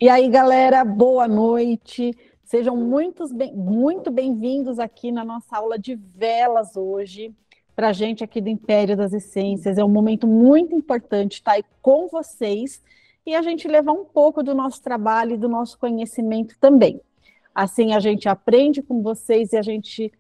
E aí, galera, boa noite. Sejam muito bem-vindos aqui na nossa aula de velas hoje, para a gente aqui do Império das Essências. É um momento muito importante estar aí com vocês e a gente levar um pouco do nosso trabalho e do nosso conhecimento também. Assim, a gente aprende com vocês e a gente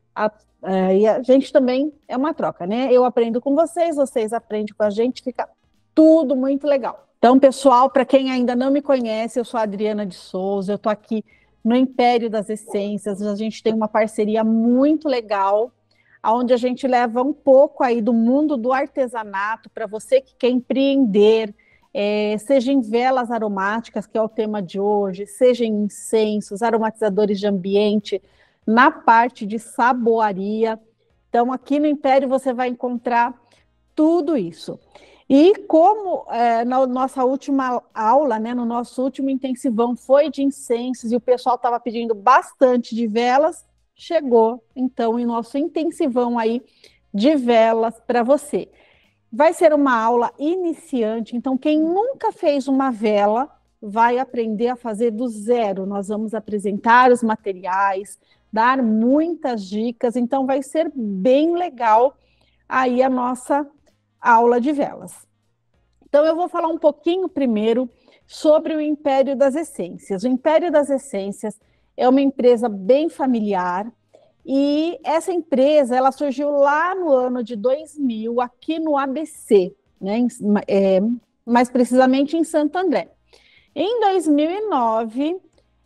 também é uma troca, né? Eu aprendo com vocês, vocês aprendem com a gente, fica tudo muito legal. Então, pessoal, para quem ainda não me conhece, eu sou a Adriana de Souza, eu estou aqui no Império das Essências, a gente tem uma parceria muito legal, onde a gente leva um pouco aí do mundo do artesanato para você que quer empreender, seja em velas aromáticas, que é o tema de hoje, seja em incensos, aromatizadores de ambiente, na parte de saboaria. Então, aqui no Império você vai encontrar tudo isso. E como na nossa última aula, né, no nosso último intensivão foi de incensos e o pessoal estava pedindo bastante de velas, chegou então o nosso intensivão aí de velas para você. Vai ser uma aula iniciante, então quem nunca fez uma vela vai aprender a fazer do zero. Nós vamos apresentar os materiais, dar muitas dicas, então vai ser bem legal aí a nossa aula de velas. Então, eu vou falar um pouquinho primeiro sobre o Império das Essências. O Império das Essências é uma empresa bem familiar e essa empresa ela surgiu lá no ano de 2000 aqui no ABC, né, mais precisamente em Santo André. Em 2009,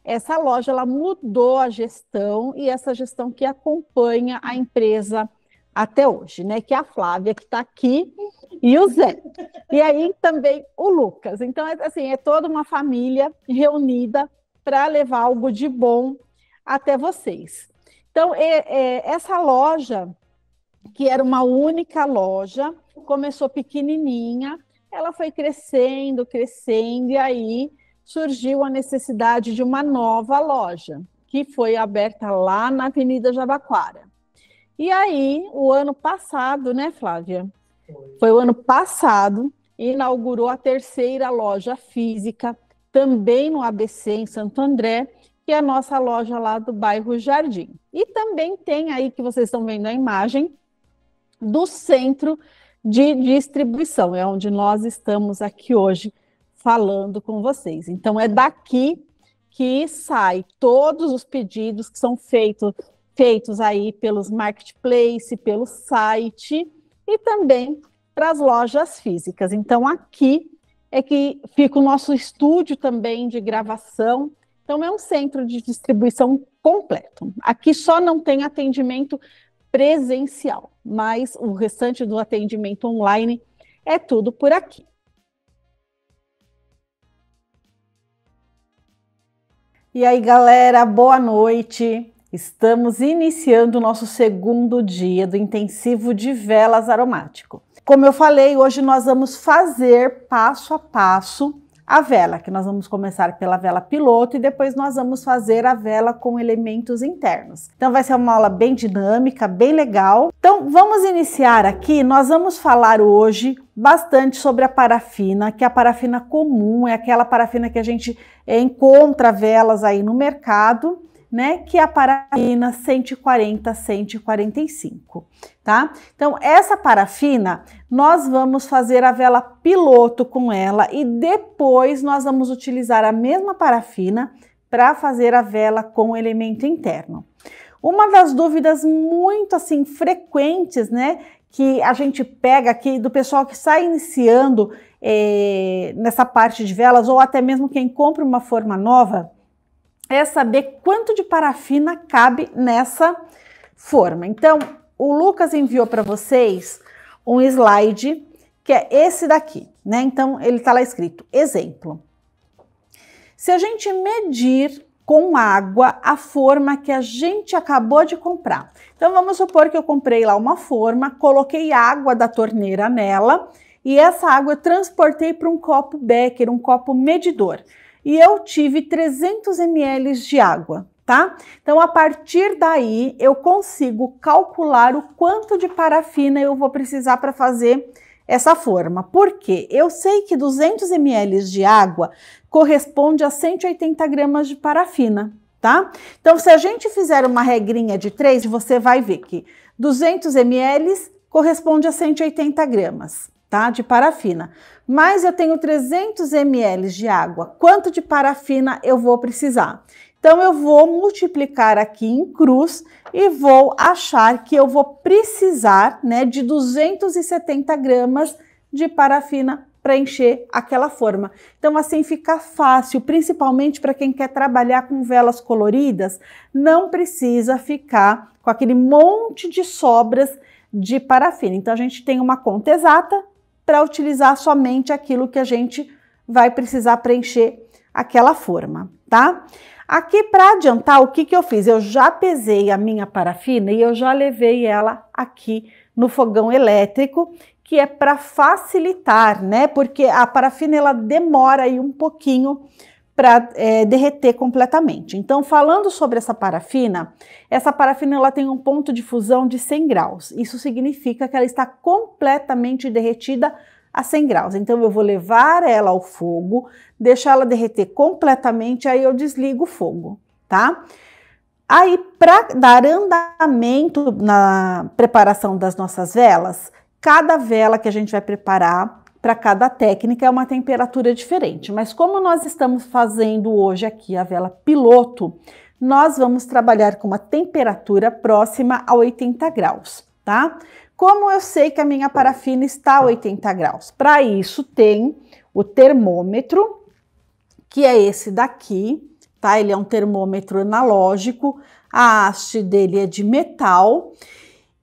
essa loja ela mudou a gestão e essa gestão que acompanha a empresa até hoje, né? Que é a Flávia, que está aqui, e o Zé. E aí também o Lucas. Então, assim, é toda uma família reunida para levar algo de bom até vocês. Então, essa loja, que era uma única loja, começou pequenininha, ela foi crescendo, crescendo, e aí surgiu a necessidade de uma nova loja, que foi aberta lá na Avenida Jabaquara. E aí, o ano passado, né, Flávia? Foi o ano passado, inaugurou a terceira loja física, também no ABC, em Santo André, que é a nossa loja lá do bairro Jardim. E também tem aí, que vocês estão vendo a imagem, do centro de distribuição, é onde nós estamos aqui hoje falando com vocês. Então, é daqui que sai todos os pedidos que são feitos aí pelos marketplace, pelo site e também para as lojas físicas. Então, aqui é que fica o nosso estúdio também de gravação. Então, é um centro de distribuição completo. Aqui só não tem atendimento presencial, mas o restante do atendimento online é tudo por aqui. E aí, galera, boa noite. Estamos iniciando o nosso segundo dia do intensivo de velas aromático. Como eu falei, hoje nós vamos fazer passo a passo a vela, que nós vamos começar pela vela piloto e depois nós vamos fazer a vela com elementos internos. Então vai ser uma aula bem dinâmica, bem legal. Então vamos iniciar aqui, nós vamos falar hoje bastante sobre a parafina, que a parafina comum é aquela parafina que a gente encontra velas aí no mercado, né, que é a parafina 140, 145, tá? Então, essa parafina, nós vamos fazer a vela piloto com ela e depois nós vamos utilizar a mesma parafina para fazer a vela com o elemento interno. Uma das dúvidas muito, assim, frequentes, né, que a gente pega aqui do pessoal que está iniciando nessa parte de velas ou até mesmo quem compra uma forma nova, é saber quanto de parafina cabe nessa forma. Então, o Lucas enviou para vocês um slide, que é esse daqui, né? Então, ele está lá escrito, exemplo. Se a gente medir com água a forma que a gente acabou de comprar. Então, vamos supor que eu comprei lá uma forma, coloquei água da torneira nela, e essa água eu transportei para um copo Becker, um copo medidor. E eu tive 300 ml de água, tá? Então, a partir daí, eu consigo calcular o quanto de parafina eu vou precisar para fazer essa forma. Por quê? Eu sei que 200 ml de água corresponde a 180 gramas de parafina, tá? Então, se a gente fizer uma regrinha de 3, você vai ver que 200 ml corresponde a 180 gramas, tá? De parafina. Mas eu tenho 300 ml de água. Quanto de parafina eu vou precisar? Então, eu vou multiplicar aqui em cruz e vou achar que eu vou precisar, né, de 270 gramas de parafina para encher aquela forma. Então, assim fica fácil, principalmente para quem quer trabalhar com velas coloridas, não precisa ficar com aquele monte de sobras de parafina. Então, a gente tem uma conta exata para utilizar somente aquilo que a gente vai precisar preencher aquela forma, tá? Aqui, para adiantar, o que eu fiz? Eu já pesei a minha parafina e eu já levei ela aqui no fogão elétrico, que é para facilitar, né? Porque a parafina, ela demora aí um pouquinho para derreter completamente. Então, falando sobre essa parafina ela tem um ponto de fusão de 100 graus. Isso significa que ela está completamente derretida a 100 graus. Então, eu vou levar ela ao fogo, deixar ela derreter completamente, aí eu desligo o fogo, tá? Aí, para dar andamento na preparação das nossas velas, cada vela que a gente vai preparar para cada técnica é uma temperatura diferente. Mas como nós estamos fazendo hoje aqui a vela piloto, nós vamos trabalhar com uma temperatura próxima a 80 graus, tá? Como eu sei que a minha parafina está a 80 graus? Para isso tem o termômetro, que é esse daqui, tá? Ele é um termômetro analógico, a haste dele é de metal,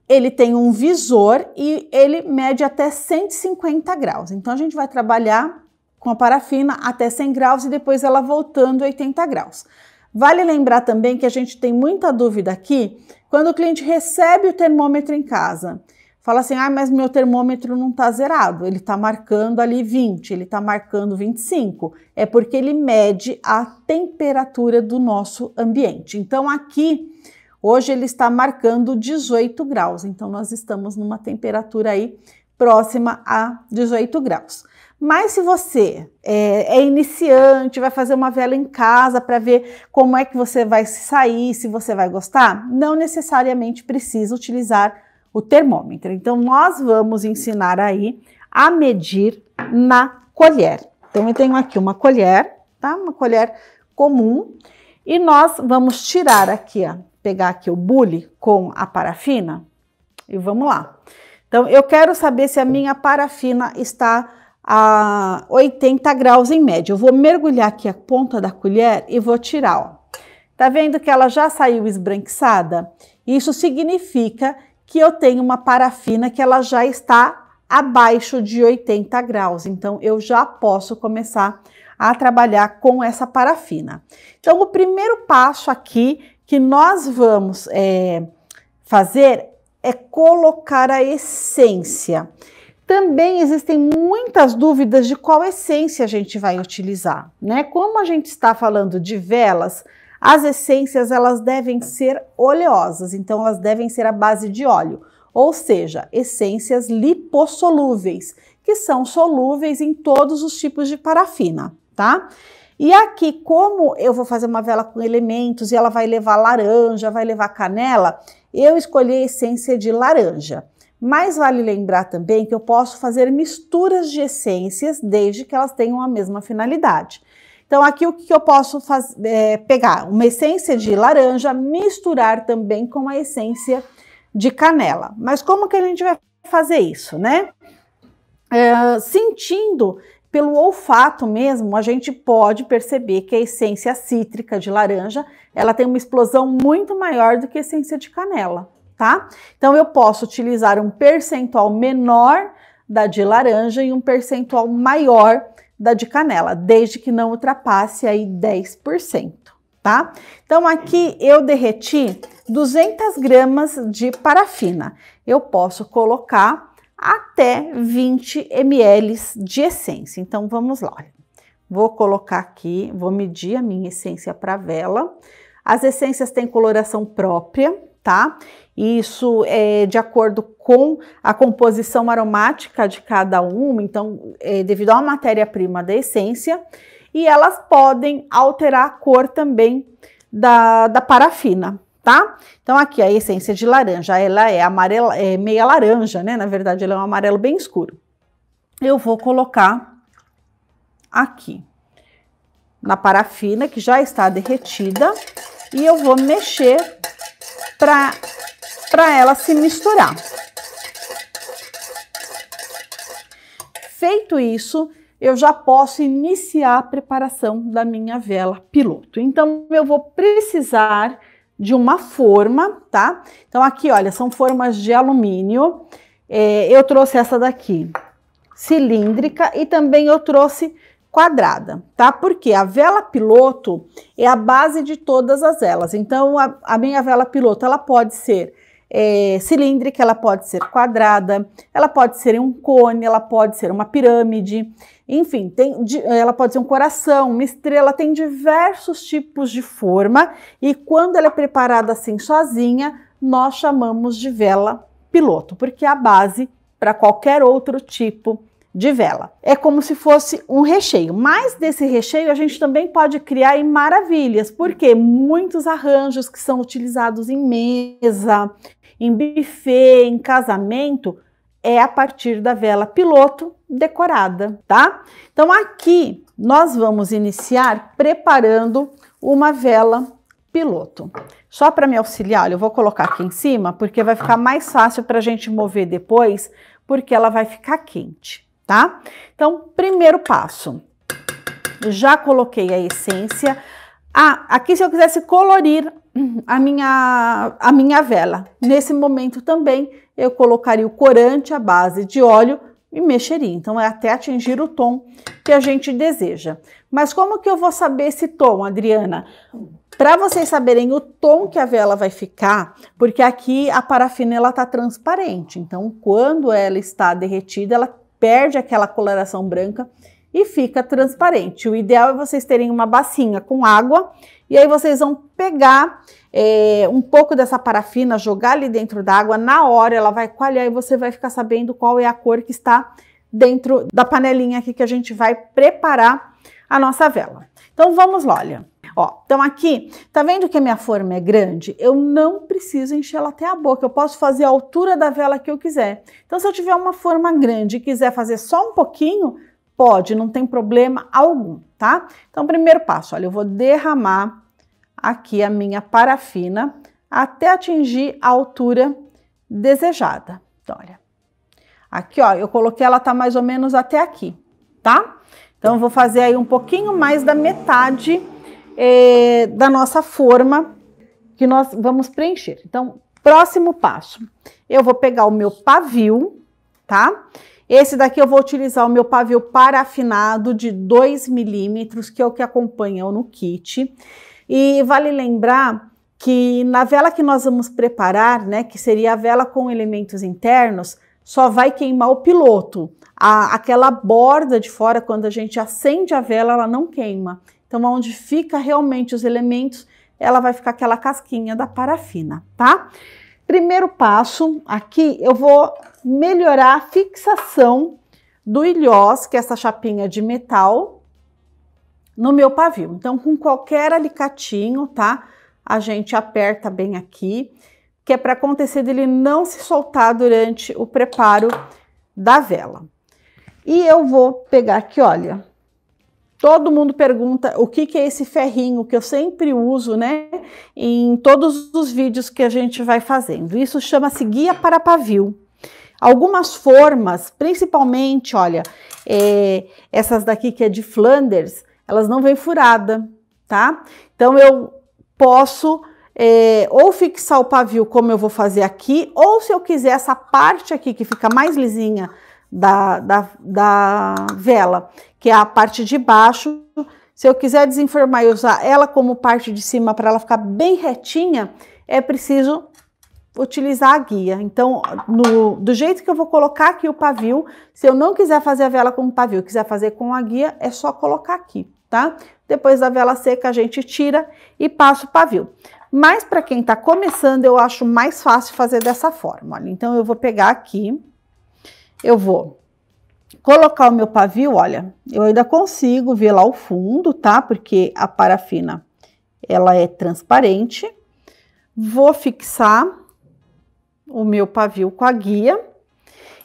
ele tem um visor e ele mede até 150 graus. Então, a gente vai trabalhar com a parafina até 100 graus e depois ela voltando a 80 graus. Vale lembrar também que a gente tem muita dúvida aqui, quando o cliente recebe o termômetro em casa, fala assim, ah, mas meu termômetro não está zerado, ele está marcando ali 20, ele está marcando 25. É porque ele mede a temperatura do nosso ambiente. Então, aqui, hoje ele está marcando 18 graus, então nós estamos numa temperatura aí próxima a 18 graus. Mas se você é iniciante, vai fazer uma vela em casa para ver como é que você vai se sair, se você vai gostar, não necessariamente precisa utilizar o termômetro. Então, nós vamos ensinar aí a medir na colher. Então, eu tenho aqui uma colher, tá? Uma colher comum. E nós vamos tirar aqui, ó, pegar aqui o bule com a parafina e vamos lá. Então, eu quero saber se a minha parafina está a 80 graus em média. Eu vou mergulhar aqui a ponta da colher e vou tirar, ó. Tá vendo que ela já saiu esbranquiçada? Isso significa que eu tenho uma parafina que ela já está abaixo de 80 graus. Então, eu já posso começar a trabalhar com essa parafina. Então, o primeiro passo aqui que nós vamos fazer é colocar a essência. Também existem muitas dúvidas de qual essência a gente vai utilizar, né? Como a gente está falando de velas, as essências elas devem ser oleosas, então elas devem ser à base de óleo, ou seja, essências lipossolúveis, que são solúveis em todos os tipos de parafina, tá? E aqui, como eu vou fazer uma vela com elementos e ela vai levar laranja, vai levar canela, eu escolhi a essência de laranja. Mas vale lembrar também que eu posso fazer misturas de essências desde que elas tenham a mesma finalidade. Então, aqui o que eu posso pegar? Uma essência de laranja, misturar também com a essência de canela. Mas como que a gente vai fazer isso, né? Sentindo pelo olfato mesmo, a gente pode perceber que a essência cítrica de laranja, ela tem uma explosão muito maior do que a essência de canela, tá? Então, eu posso utilizar um percentual menor da de laranja e um percentual maior da de canela, desde que não ultrapasse aí 10%, tá? Então, aqui eu derreti 200 gramas de parafina. Eu posso colocar até 20 ml de essência. Então, vamos lá. Vou colocar aqui, vou medir a minha essência para vela. As essências têm coloração própria, tá? Isso é de acordo com a composição aromática de cada uma, então, devido à matéria-prima da essência, e elas podem alterar a cor também da parafina, tá? Então, aqui a essência de laranja, ela é amarela, é meia laranja, né? Na verdade, ela é um amarelo bem escuro. Eu vou colocar aqui na parafina, que já está derretida, e eu vou mexer para ela se misturar. Feito isso, eu já posso iniciar a preparação da minha vela piloto. Então, eu vou precisar de uma forma, tá? Então, aqui, olha, são formas de alumínio. Eu trouxe essa daqui, cilíndrica, e também eu trouxe quadrada, tá? Porque a vela piloto é a base de todas as velas. Então, a minha vela piloto, ela pode ser cilíndrica, ela pode ser quadrada, ela pode ser um cone, ela pode ser uma pirâmide, enfim, ela pode ser um coração, uma estrela, tem diversos tipos de forma, e quando ela é preparada assim sozinha, nós chamamos de vela piloto, porque é a base para qualquer outro tipo de vela. É como se fosse um recheio, mas desse recheio a gente também pode criar em maravilhas, porque muitos arranjos que são utilizados em mesa, em buffet, em casamento, é a partir da vela piloto decorada, tá? Então aqui nós vamos iniciar preparando uma vela piloto. Só para me auxiliar, olha, eu vou colocar aqui em cima, porque vai ficar mais fácil para a gente mover depois, porque ela vai ficar quente, tá? Então, primeiro passo, já coloquei a essência. Aqui se eu quisesse colorir a minha vela, nesse momento também eu colocaria o corante à base de óleo e mexeria. Então, é até atingir o tom que a gente deseja. Mas como que eu vou saber esse tom, Adriana? Para vocês saberem o tom que a vela vai ficar, porque aqui a parafina ela tá transparente. Então, quando ela está derretida, ela perde aquela coloração branca e fica transparente. O ideal é vocês terem uma bacinha com água e aí vocês vão pegar um pouco dessa parafina, jogar ali dentro da água, na hora ela vai coalhar e você vai ficar sabendo qual é a cor que está dentro da panelinha aqui que a gente vai preparar a nossa vela. Então vamos lá, olha. Ó, então aqui, tá vendo que a minha forma é grande? Eu não preciso encher ela até a boca, eu posso fazer a altura da vela que eu quiser. Então se eu tiver uma forma grande e quiser fazer só um pouquinho, pode, não tem problema algum, tá? Então primeiro passo, olha, eu vou derramar aqui a minha parafina até atingir a altura desejada. Então, olha, aqui ó, eu coloquei ela tá mais ou menos até aqui, tá? Então eu vou fazer aí um pouquinho mais da metade da nossa forma que nós vamos preencher. Então, próximo passo, eu vou pegar o meu pavio, tá? Esse daqui eu vou utilizar o meu pavio parafinado de 2 milímetros, que é o que acompanha no kit. E vale lembrar que na vela que nós vamos preparar, né, que seria a vela com elementos internos, só vai queimar o piloto. Aquela borda de fora, quando a gente acende a vela, ela não queima. Então, onde fica realmente os elementos, ela vai ficar aquela casquinha da parafina, tá? Primeiro passo, aqui eu vou melhorar a fixação do ilhós, que é essa chapinha de metal, no meu pavio. Então, com qualquer alicatinho, tá? A gente aperta bem aqui, que é para acontecer dele não se soltar durante o preparo da vela. E eu vou pegar aqui, olha, todo mundo pergunta o que é esse ferrinho que eu sempre uso, né, em todos os vídeos que a gente vai fazendo. Isso chama-se guia para pavio. Algumas formas, principalmente, olha, essas daqui que é de Flanders, elas não vêm furada, tá? Então eu posso ou fixar o pavio como eu vou fazer aqui, ou se eu quiser essa parte aqui que fica mais lisinha da vela, que é a parte de baixo, se eu quiser desenformar e usar ela como parte de cima para ela ficar bem retinha, é preciso utilizar a guia. Então, do jeito que eu vou colocar aqui o pavio, se eu não quiser fazer a vela com o pavio, quiser fazer com a guia, é só colocar aqui, tá? Depois da vela seca, a gente tira e passa o pavio. Mas para quem tá começando, eu acho mais fácil fazer dessa forma, olha. Então, eu vou pegar aqui, eu vou colocar o meu pavio, olha, eu ainda consigo ver lá o fundo, tá? Porque a parafina, ela é transparente. Vou fixar o meu pavio com a guia.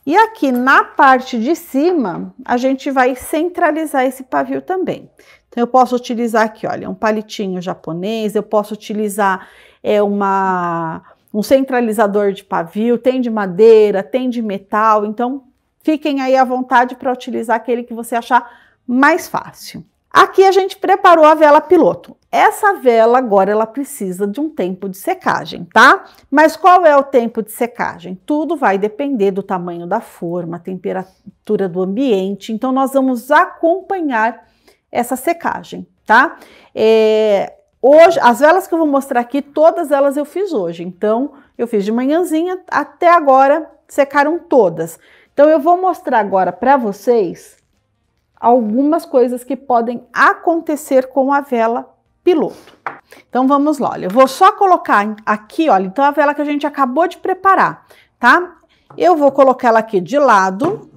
E aqui na parte de cima, a gente vai centralizar esse pavio também. Então, eu posso utilizar aqui, olha, um palitinho japonês, eu posso utilizar um centralizador de pavio, tem de madeira, tem de metal, então fiquem aí à vontade para utilizar aquele que você achar mais fácil. Aqui a gente preparou a vela piloto. Essa vela agora ela precisa de um tempo de secagem, tá? Mas qual é o tempo de secagem? Tudo vai depender do tamanho da forma, temperatura do ambiente. Então nós vamos acompanhar essa secagem, tá? Hoje, as velas que eu vou mostrar aqui, todas elas eu fiz hoje. Então eu fiz de manhãzinha, até agora secaram todas. Então eu vou mostrar agora para vocês algumas coisas que podem acontecer com a vela piloto. Então vamos lá, olha, eu vou só colocar aqui, olha, então a vela que a gente acabou de preparar, tá? Eu vou colocar ela aqui de lado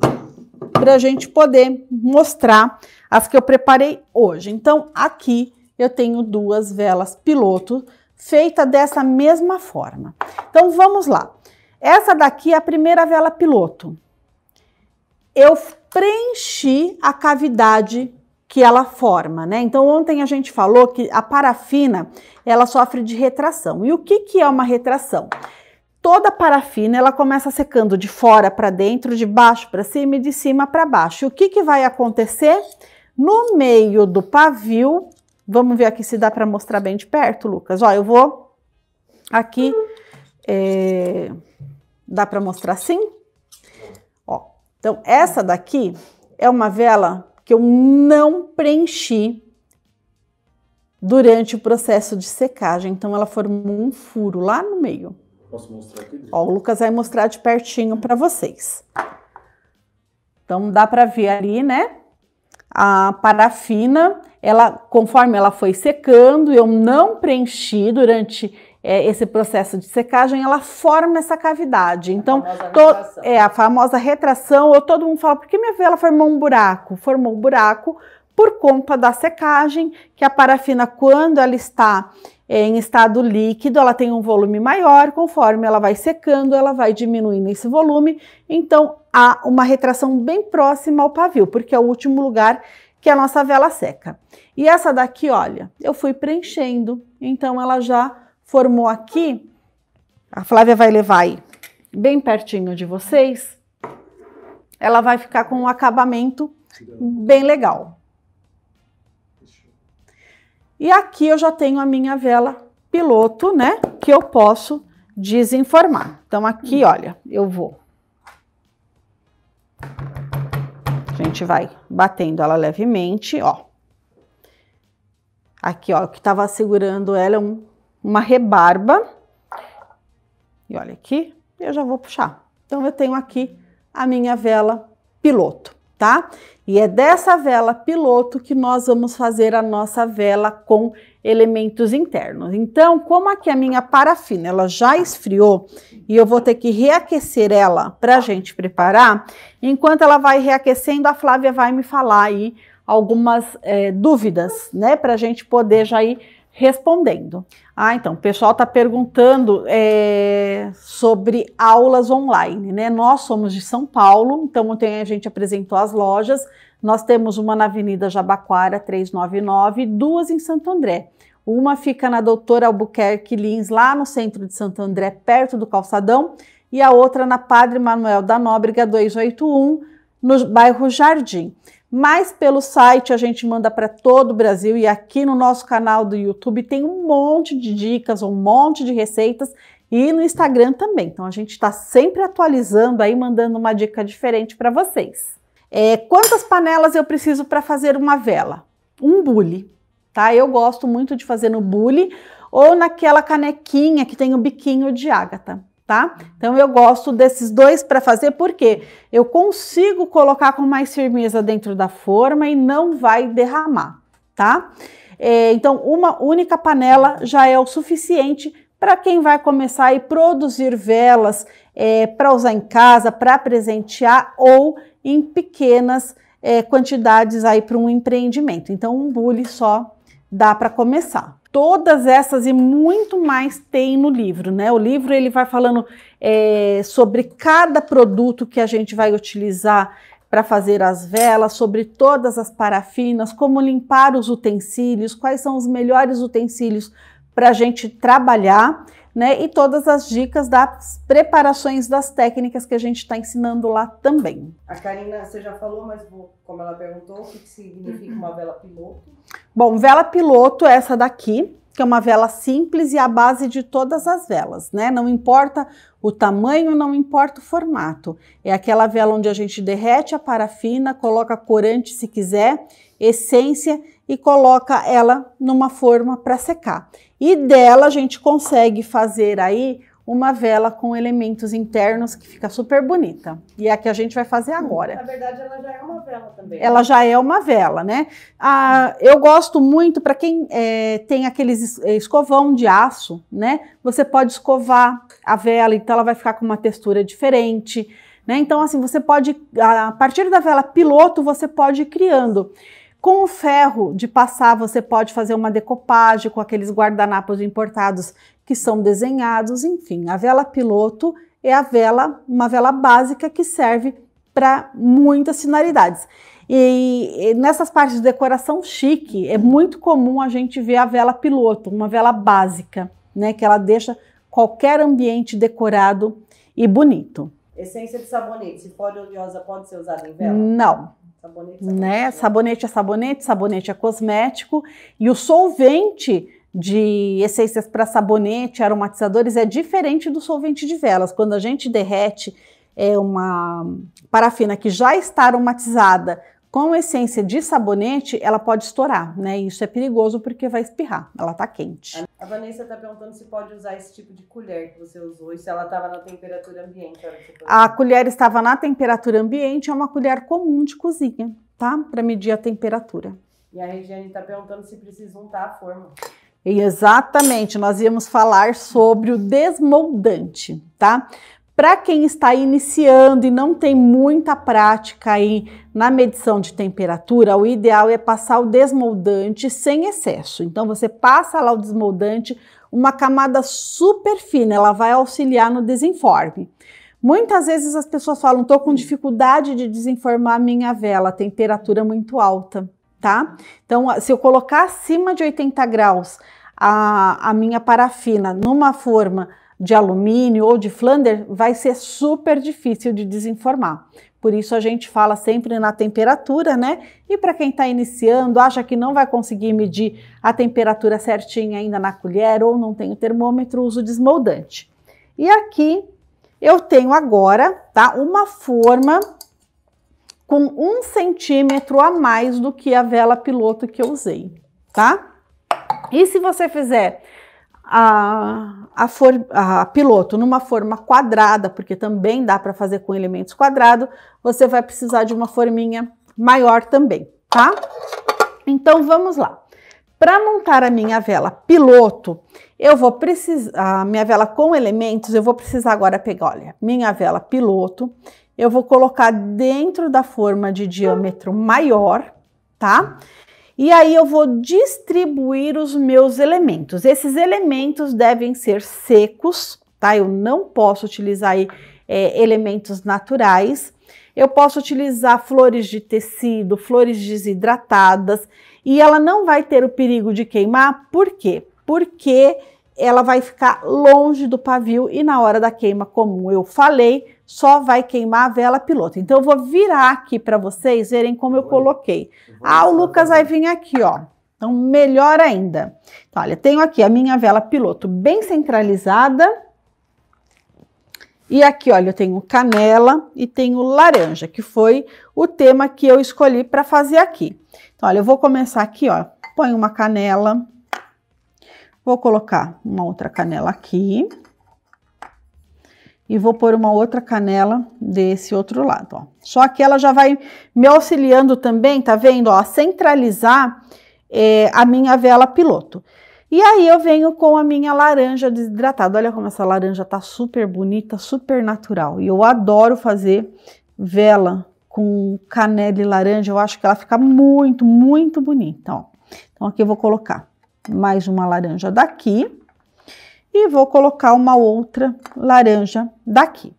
para a gente poder mostrar as que eu preparei hoje. Então aqui eu tenho duas velas piloto feitas dessa mesma forma. Então vamos lá. Essa daqui é a primeira vela piloto. Eu preenchi a cavidade que ela forma, né? Então, ontem a gente falou que a parafina, ela sofre de retração. E o que que é uma retração? Toda parafina, ela começa secando de fora para dentro, de baixo para cima e de cima para baixo. E o que que vai acontecer? No meio do pavio, vamos ver aqui se dá para mostrar bem de perto, Lucas. Ó, eu vou aqui, dá para mostrar assim? Então, essa daqui é uma vela que eu não preenchi durante o processo de secagem. Então, ela formou um furo lá no meio. Posso mostrar aqui? Ó, o Lucas vai mostrar de pertinho para vocês. Então, dá para ver ali, né? A parafina, ela, conforme ela foi secando, eu não preenchi durante esse processo de secagem, ela forma essa cavidade. Então, a famosa retração, ou todo mundo fala, por que minha vela formou um buraco? Formou um buraco por conta da secagem, que a parafina, quando ela está em estado líquido, ela tem um volume maior, conforme ela vai secando, ela vai diminuindo esse volume, então há uma retração bem próxima ao pavio, porque é o último lugar que a nossa vela seca. E essa daqui, olha, eu fui preenchendo, então ela já formou aqui, a Flávia vai levar aí bem pertinho de vocês, ela vai ficar com um acabamento bem legal. E aqui eu já tenho a minha vela piloto, né, que eu posso desenformar. Então aqui, olha, eu vou. A gente vai batendo ela levemente, ó. Aqui, ó, o que tava segurando ela é uma rebarba. E olha aqui, eu já vou puxar. Então, eu tenho aqui a minha vela piloto, tá? E é dessa vela piloto que nós vamos fazer a nossa vela com elementos internos. Então, como aqui a minha parafina, ela já esfriou e eu vou ter que reaquecer ela pra gente preparar, enquanto ela vai reaquecendo, a Flávia vai me falar aí algumas dúvidas, né, pra gente poder já ir respondendo. Ah, então, o pessoal está perguntando sobre aulas online, né? Nós somos de São Paulo, então ontem a gente apresentou as lojas. Nós temos uma na Avenida Jabaquara, 399, duas em Santo André. Uma fica na Doutora Albuquerque Lins, lá no centro de Santo André, perto do Calçadão, e a outra na Padre Manuel da Nóbrega, 281, no bairro Jardim. Mas pelo site a gente manda para todo o Brasil, e aqui no nosso canal do YouTube tem um monte de dicas, um monte de receitas, e no Instagram também. Então a gente está sempre atualizando aí, mandando uma dica diferente para vocês. Quantas panelas eu preciso para fazer uma vela? Um bule, tá? Eu gosto muito de fazer no bule ou naquela canequinha que tem o biquinho de ágata. Tá? Então eu gosto desses dois para fazer, porque eu consigo colocar com mais firmeza dentro da forma e não vai derramar, tá? Então, uma única panela já é o suficiente para quem vai começar a produzir velas para usar em casa, para presentear ou em pequenas quantidades aí para um empreendimento. Então, um bule só dá para começar. Todas essas e muito mais tem no livro, né? O livro ele vai falando sobre cada produto que a gente vai utilizar para fazer as velas, sobre todas as parafinas, como limpar os utensílios, quais são os melhores utensílios para a gente trabalhar, né? E todas as dicas das preparações das técnicas que a gente está ensinando lá também. A Karina, você já falou, mas como ela perguntou, o que significa uma vela piloto? Bom, vela piloto é essa daqui, que é uma vela simples e a base de todas as velas, né? Não importa o tamanho, não importa o formato. É aquela vela onde a gente derrete a parafina, coloca corante se quiser, essência e coloca ela numa forma para secar. E dela a gente consegue fazer aí uma vela com elementos internos que fica super bonita. E é a que a gente vai fazer agora. Na verdade, ela já é uma vela também. Ela já é uma vela, né? Eu gosto muito, para quem tem aqueles escovão de aço, né? Você pode escovar a vela, então ela vai ficar com uma textura diferente, né? Então, assim, você pode, a partir da vela piloto, você pode ir criando. Com o ferro de passar, você pode fazer uma decopagem com aqueles guardanapos importados que são desenhados, enfim. A vela piloto é uma vela básica que serve para muitas finalidades. E nessas partes de decoração chique, é muito comum a gente ver a vela piloto, uma vela básica, né? Que ela deixa qualquer ambiente decorado e bonito. Essência de sabonete, se for oleosa, pode ser usada em vela? Não. Sabonete, né? Sabonete é sabonete, sabonete é cosmético. E o solvente de essências para sabonete, aromatizadores, é diferente do solvente de velas. Quando a gente derrete uma parafina que já está aromatizada com essência de sabonete, ela pode estourar, né? E isso é perigoso porque vai espirrar, ela tá quente. A Vanessa está perguntando se pode usar esse tipo de colher que você usou e se ela estava na temperatura ambiente. A colher estava na temperatura ambiente, é uma colher comum de cozinha, tá? Para medir a temperatura. E a Regiane está perguntando se precisa untar a forma. Exatamente, nós íamos falar sobre o desmoldante, tá? Para quem está iniciando e não tem muita prática aí na medição de temperatura, o ideal é passar o desmoldante sem excesso. Então você passa lá o desmoldante, uma camada super fina, ela vai auxiliar no desenforme. Muitas vezes as pessoas falam, tô com dificuldade de desenformar a minha vela, a temperatura é muito alta, tá? Então se eu colocar acima de 80 graus a minha parafina numa forma de alumínio ou de Flanders, vai ser super difícil de desenformar. Por isso a gente fala sempre na temperatura, né? E para quem está iniciando, acha que não vai conseguir medir a temperatura certinha ainda na colher ou não tem o termômetro, usa o desmoldante. E aqui eu tenho agora, tá? Uma forma com 1 centímetro a mais do que a vela piloto que eu usei, tá? E se você fizer a piloto numa forma quadrada, porque também dá para fazer com elementos quadrados, você vai precisar de uma forminha maior também, tá? Então vamos lá. Para montar a minha vela piloto, eu vou precisar, a minha vela com elementos, eu vou precisar agora pegar, olha, minha vela piloto, eu vou colocar dentro da forma de diâmetro maior, tá? E aí eu vou distribuir os meus elementos. Esses elementos devem ser secos, tá? Eu não posso utilizar aí, elementos naturais. Eu posso utilizar flores de tecido, flores desidratadas, e ela não vai ter o perigo de queimar. Por quê? Porque ela vai ficar longe do pavio e na hora da queima, como eu falei, só vai queimar a vela piloto. Então eu vou virar aqui para vocês verem como eu coloquei. O Lucas vai vir aqui, ó. Então melhor ainda. Então, olha, tenho aqui a minha vela piloto bem centralizada. E aqui, olha, eu tenho canela e tenho laranja, que foi o tema que eu escolhi para fazer aqui. Então, olha, eu vou começar aqui, ó. Põe uma canela. Vou colocar uma outra canela aqui. E vou pôr uma outra canela desse outro lado, ó. Só que ela já vai me auxiliando também, tá vendo, ó, a centralizar a minha vela piloto. E aí eu venho com a minha laranja desidratada. Olha como essa laranja tá super bonita, super natural. E eu adoro fazer vela com canela e laranja. Eu acho que ela fica muito, muito bonita, ó. Então aqui eu vou colocar mais uma laranja daqui e vou colocar uma outra laranja daqui.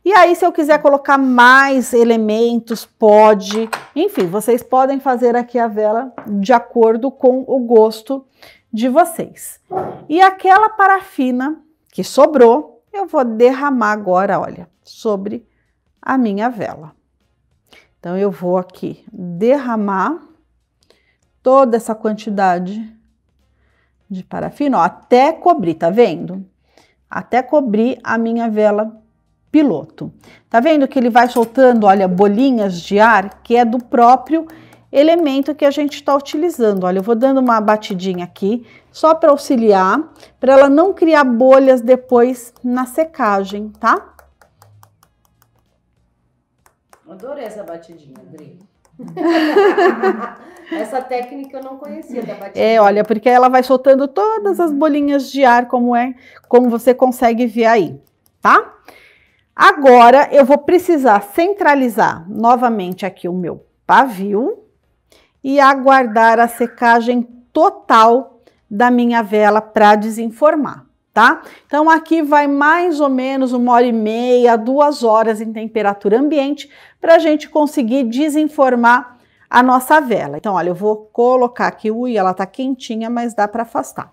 E aí, se eu quiser colocar mais elementos, pode. Enfim, vocês podem fazer aqui a vela de acordo com o gosto de vocês. E aquela parafina que sobrou, eu vou derramar agora, olha, sobre a minha vela. Então, eu vou aqui derramar toda essa quantidade de parafina, ó, até cobrir, tá vendo? Até cobrir a minha vela piloto. Tá vendo que ele vai soltando, olha, bolinhas de ar, que é do próprio elemento que a gente está utilizando. Olha, eu vou dando uma batidinha aqui, só para auxiliar, para ela não criar bolhas depois na secagem, tá? Adorei essa batidinha, Adri. Essa técnica eu não conhecia da batidinha. Olha, porque ela vai soltando todas as bolinhas de ar, como você consegue ver aí, tá? Agora, eu vou precisar centralizar novamente aqui o meu pavio e aguardar a secagem total da minha vela para desenformar, tá? Então, aqui vai mais ou menos 1h30, 2 horas em temperatura ambiente para a gente conseguir desenformar a nossa vela. Então, olha, eu vou colocar aqui, ela tá quentinha, mas dá para afastar.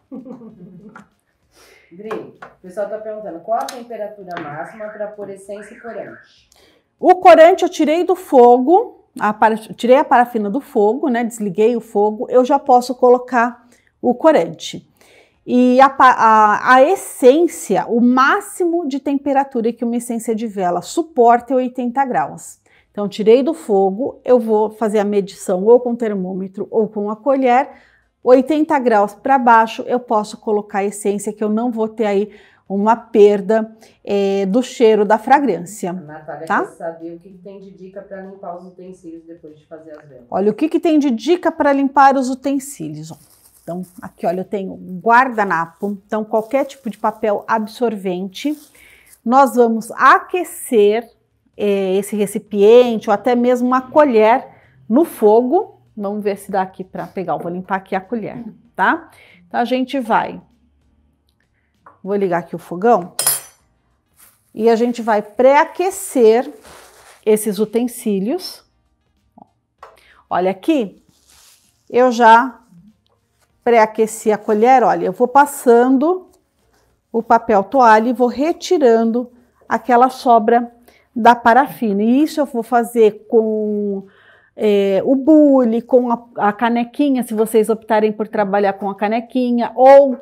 Dri, o pessoal tá perguntando, qual a temperatura máxima para pôr essência e corante? O corante eu tirei do fogo, tirei a parafina do fogo, né? Desliguei o fogo, eu já posso colocar o corante. E a essência, o máximo de temperatura que uma essência de vela suporta é 80 graus. Então, tirei do fogo, eu vou fazer a medição ou com termômetro ou com a colher. 80 graus para baixo, eu posso colocar a essência, que eu não vou ter aí uma perda do cheiro da fragrância. A Natália tá? quer saber o que tem de dica para limpar os utensílios depois de fazer as velas. Olha, o que tem de dica para limpar os utensílios? Ó. Então, aqui, olha, eu tenho guardanapo, então qualquer tipo de papel absorvente. Nós vamos aquecer esse recipiente ou até mesmo uma colher no fogo. Vamos ver se dá aqui para pegar. Eu vou limpar aqui a colher, tá? Então, a gente vou ligar aqui o fogão e a gente vai pré-aquecer esses utensílios. Olha aqui, eu já pré-aqueci a colher. Olha, eu vou passando o papel toalha e vou retirando aquela sobra da parafina. E isso eu vou fazer com o bule, com a canequinha, se vocês optarem por trabalhar com a canequinha, ou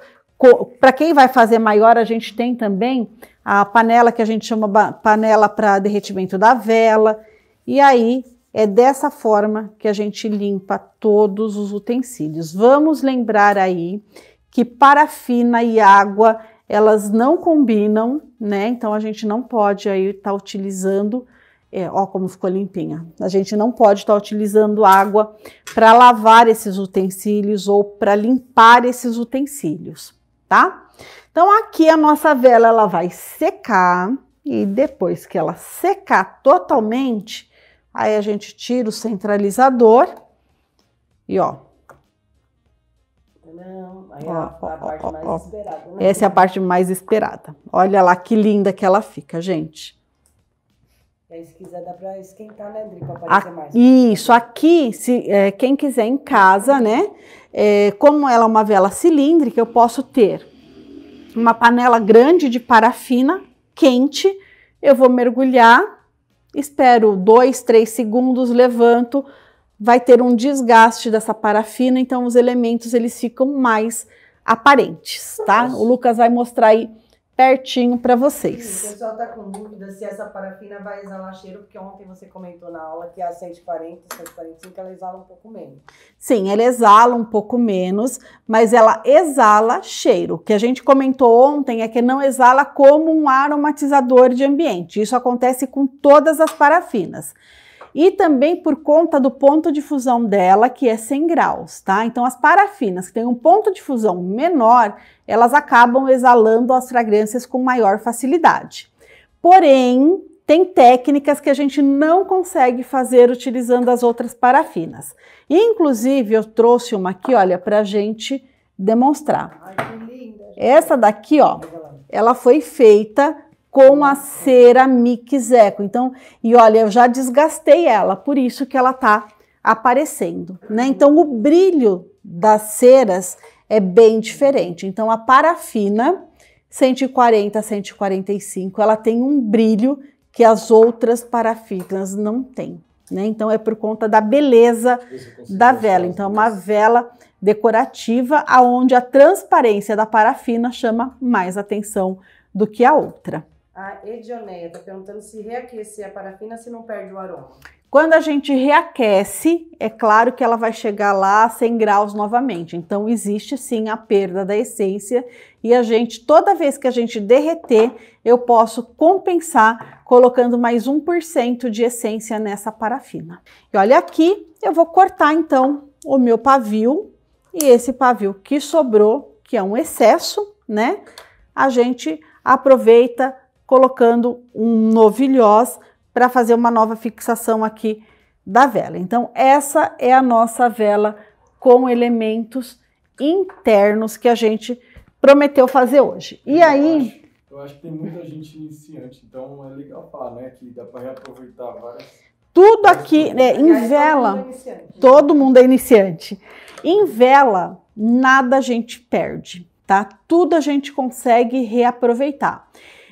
para quem vai fazer maior, a gente tem também a panela que a gente chama panela para derretimento da vela, e aí é dessa forma que a gente limpa todos os utensílios. Vamos lembrar aí que parafina e água, elas não combinam, né? Então a gente não pode aí estar utilizando, ó como ficou limpinha. A gente não pode estar utilizando água para lavar esses utensílios ou para limpar esses utensílios, tá? Então aqui a nossa vela, ela vai secar e depois que ela secar totalmente, aí a gente tira o centralizador e ó. Não, aí é a parte mais esperada. Né? Essa é a parte mais esperada. Olha lá que linda que ela fica, gente. E aí, se quiser, dá para esquentar, né, Dri, para aparecer mais. Isso, aqui, quem quiser em casa, né, como ela é uma vela cilíndrica, eu posso ter uma panela grande de parafina quente, eu vou mergulhar, espero 2, 3 segundos, levanto, vai ter um desgaste dessa parafina, então os elementos eles ficam mais aparentes, tá? O Lucas vai mostrar aí pertinho para vocês. Sim, o pessoal tá com dúvida se essa parafina vai exalar cheiro, porque ontem você comentou na aula que a 140, 145, ela exala um pouco menos. Sim, ela exala um pouco menos, mas ela exala cheiro. O que a gente comentou ontem é que não exala como um aromatizador de ambiente. Isso acontece com todas as parafinas. E também por conta do ponto de fusão dela, que é 100 graus, tá? Então, as parafinas que têm um ponto de fusão menor, elas acabam exalando as fragrâncias com maior facilidade. Porém, tem técnicas que a gente não consegue fazer utilizando as outras parafinas. Inclusive, eu trouxe uma aqui, olha, pra gente demonstrar. Ai, que linda. Essa daqui, ó, ela foi feita com a cera Mix Eco. Então, e olha, eu já desgastei ela, por isso que ela tá aparecendo, né? Então, o brilho das ceras é bem diferente. Então, a parafina 140, 145, ela tem um brilho que as outras parafinas não têm, né? Então, é por conta da beleza da vela. Então, é uma vela decorativa, aonde a transparência da parafina chama mais atenção do que a outra. A Edioneia está perguntando se reaquecer a parafina se não perde o aroma. Quando a gente reaquece, é claro que ela vai chegar lá a 100 graus novamente. Então, existe sim a perda da essência e a gente, toda vez que a gente derreter, eu posso compensar colocando mais 1% de essência nessa parafina. E olha aqui, eu vou cortar então o meu pavio e esse pavio que sobrou, que é um excesso, né? A gente aproveita colocando um novilhós para fazer uma nova fixação aqui da vela. Então, essa é a nossa vela com elementos internos que a gente prometeu fazer hoje. E aí... Eu acho que tem muita gente iniciante, então é legal falar, né, que dá para reaproveitar várias... Tudo aqui, né, em vela, todo mundo é iniciante. Em vela, nada a gente perde, tá? Tudo a gente consegue reaproveitar.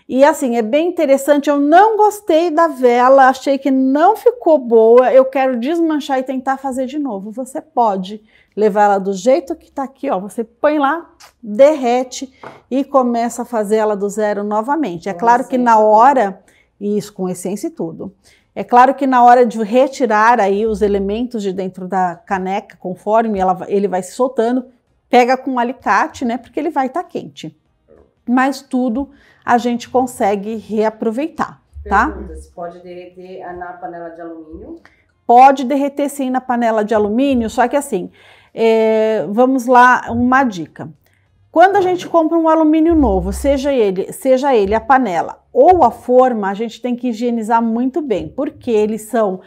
E assim, é bem interessante, eu não gostei da vela, achei que não ficou boa, eu quero desmanchar e tentar fazer de novo. Você pode levar ela do jeito que tá aqui, ó, você põe lá, derrete e começa a fazer ela do zero novamente. É claro que na hora, isso, com essência e tudo. É claro que na hora de retirar aí os elementos de dentro da caneca, conforme ele vai se soltando, pega com um alicate, né, porque ele vai estar quente. Mas tudo a gente consegue reaproveitar, tá? Perguntas, pode derreter na panela de alumínio? Pode derreter sim na panela de alumínio, só que assim, vamos lá, uma dica. Quando a gente compra um alumínio novo, seja ele a panela ou a forma, a gente tem que higienizar muito bem, porque eles são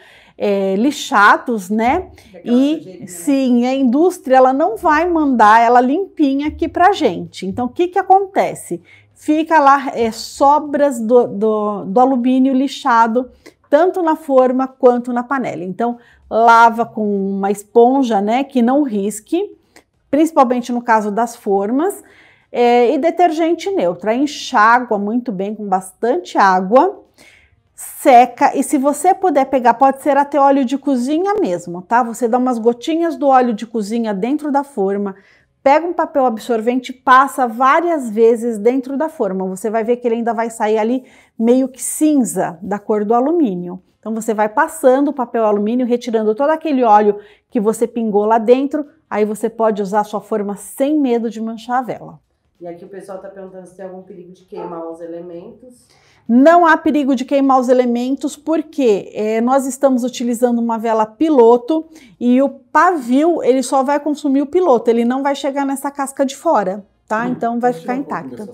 lixados, né? E sim, a indústria ela não vai mandar ela limpinha aqui pra gente. Então, o que que acontece? Fica lá sobras do alumínio lixado, tanto na forma quanto na panela. Então, lava com uma esponja, né, que não risque, principalmente no caso das formas, e detergente neutro. Aí enxágua muito bem com bastante água, seca, e se você puder pegar, pode ser até óleo de cozinha mesmo, tá? Você dá umas gotinhas do óleo de cozinha dentro da forma, pega um papel absorvente e passa várias vezes dentro da forma. Você vai ver que ele ainda vai sair ali meio que cinza da cor do alumínio. Então você vai passando o papel alumínio, retirando todo aquele óleo que você pingou lá dentro, aí você pode usar a sua forma sem medo de manchar a vela. E aqui o pessoal está perguntando se tem algum perigo de queimar os elementos. Não há perigo de queimar os elementos, porque nós estamos utilizando uma vela piloto e o pavio ele só vai consumir o piloto, ele não vai chegar nessa casca de fora, tá? Então vai ficar intacta.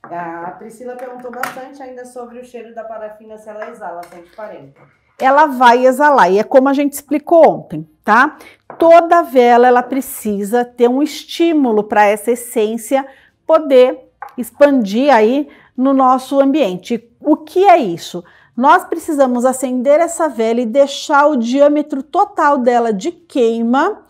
A Priscila perguntou bastante ainda sobre o cheiro da parafina, se ela exala 140. Ela vai exalar, e é como a gente explicou ontem, tá? Toda vela ela precisa ter um estímulo para essa essência poder expandir aí no nosso ambiente. O que é isso? Nós precisamos acender essa vela e deixar o diâmetro total dela de queima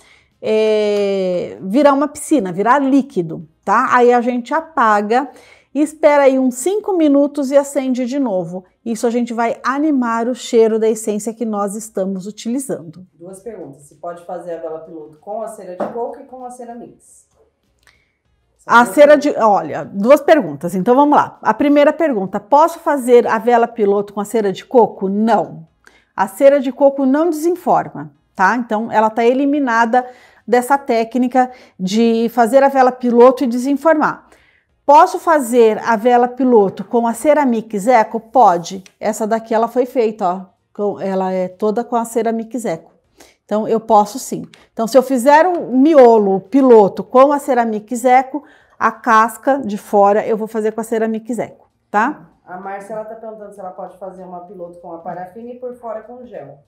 virar uma piscina, virar líquido, tá? Aí a gente apaga, espera aí uns 5 minutos e acende de novo. Isso a gente vai animar o cheiro da essência que nós estamos utilizando. Duas perguntas. Se pode fazer a vela piloto com a cera de coco e com a cera mix? A cera de... Olha, duas perguntas, então vamos lá. A primeira pergunta, posso fazer a vela piloto com a cera de coco? Não. A cera de coco não desenforma, tá? Então, ela tá eliminada dessa técnica de fazer a vela piloto e desenformar. Posso fazer a vela piloto com a cera Mix Eco? Pode. Essa daqui, ela foi feita, ó, ela é toda com a Ceramix Eco. Então, eu posso sim. Então, se eu fizer o miolo, o piloto com a Ceramix Eco, a casca de fora eu vou fazer com a Ceramix Eco, tá? A Márcia, ela tá perguntando se ela pode fazer uma piloto com a parafina e por fora com gel.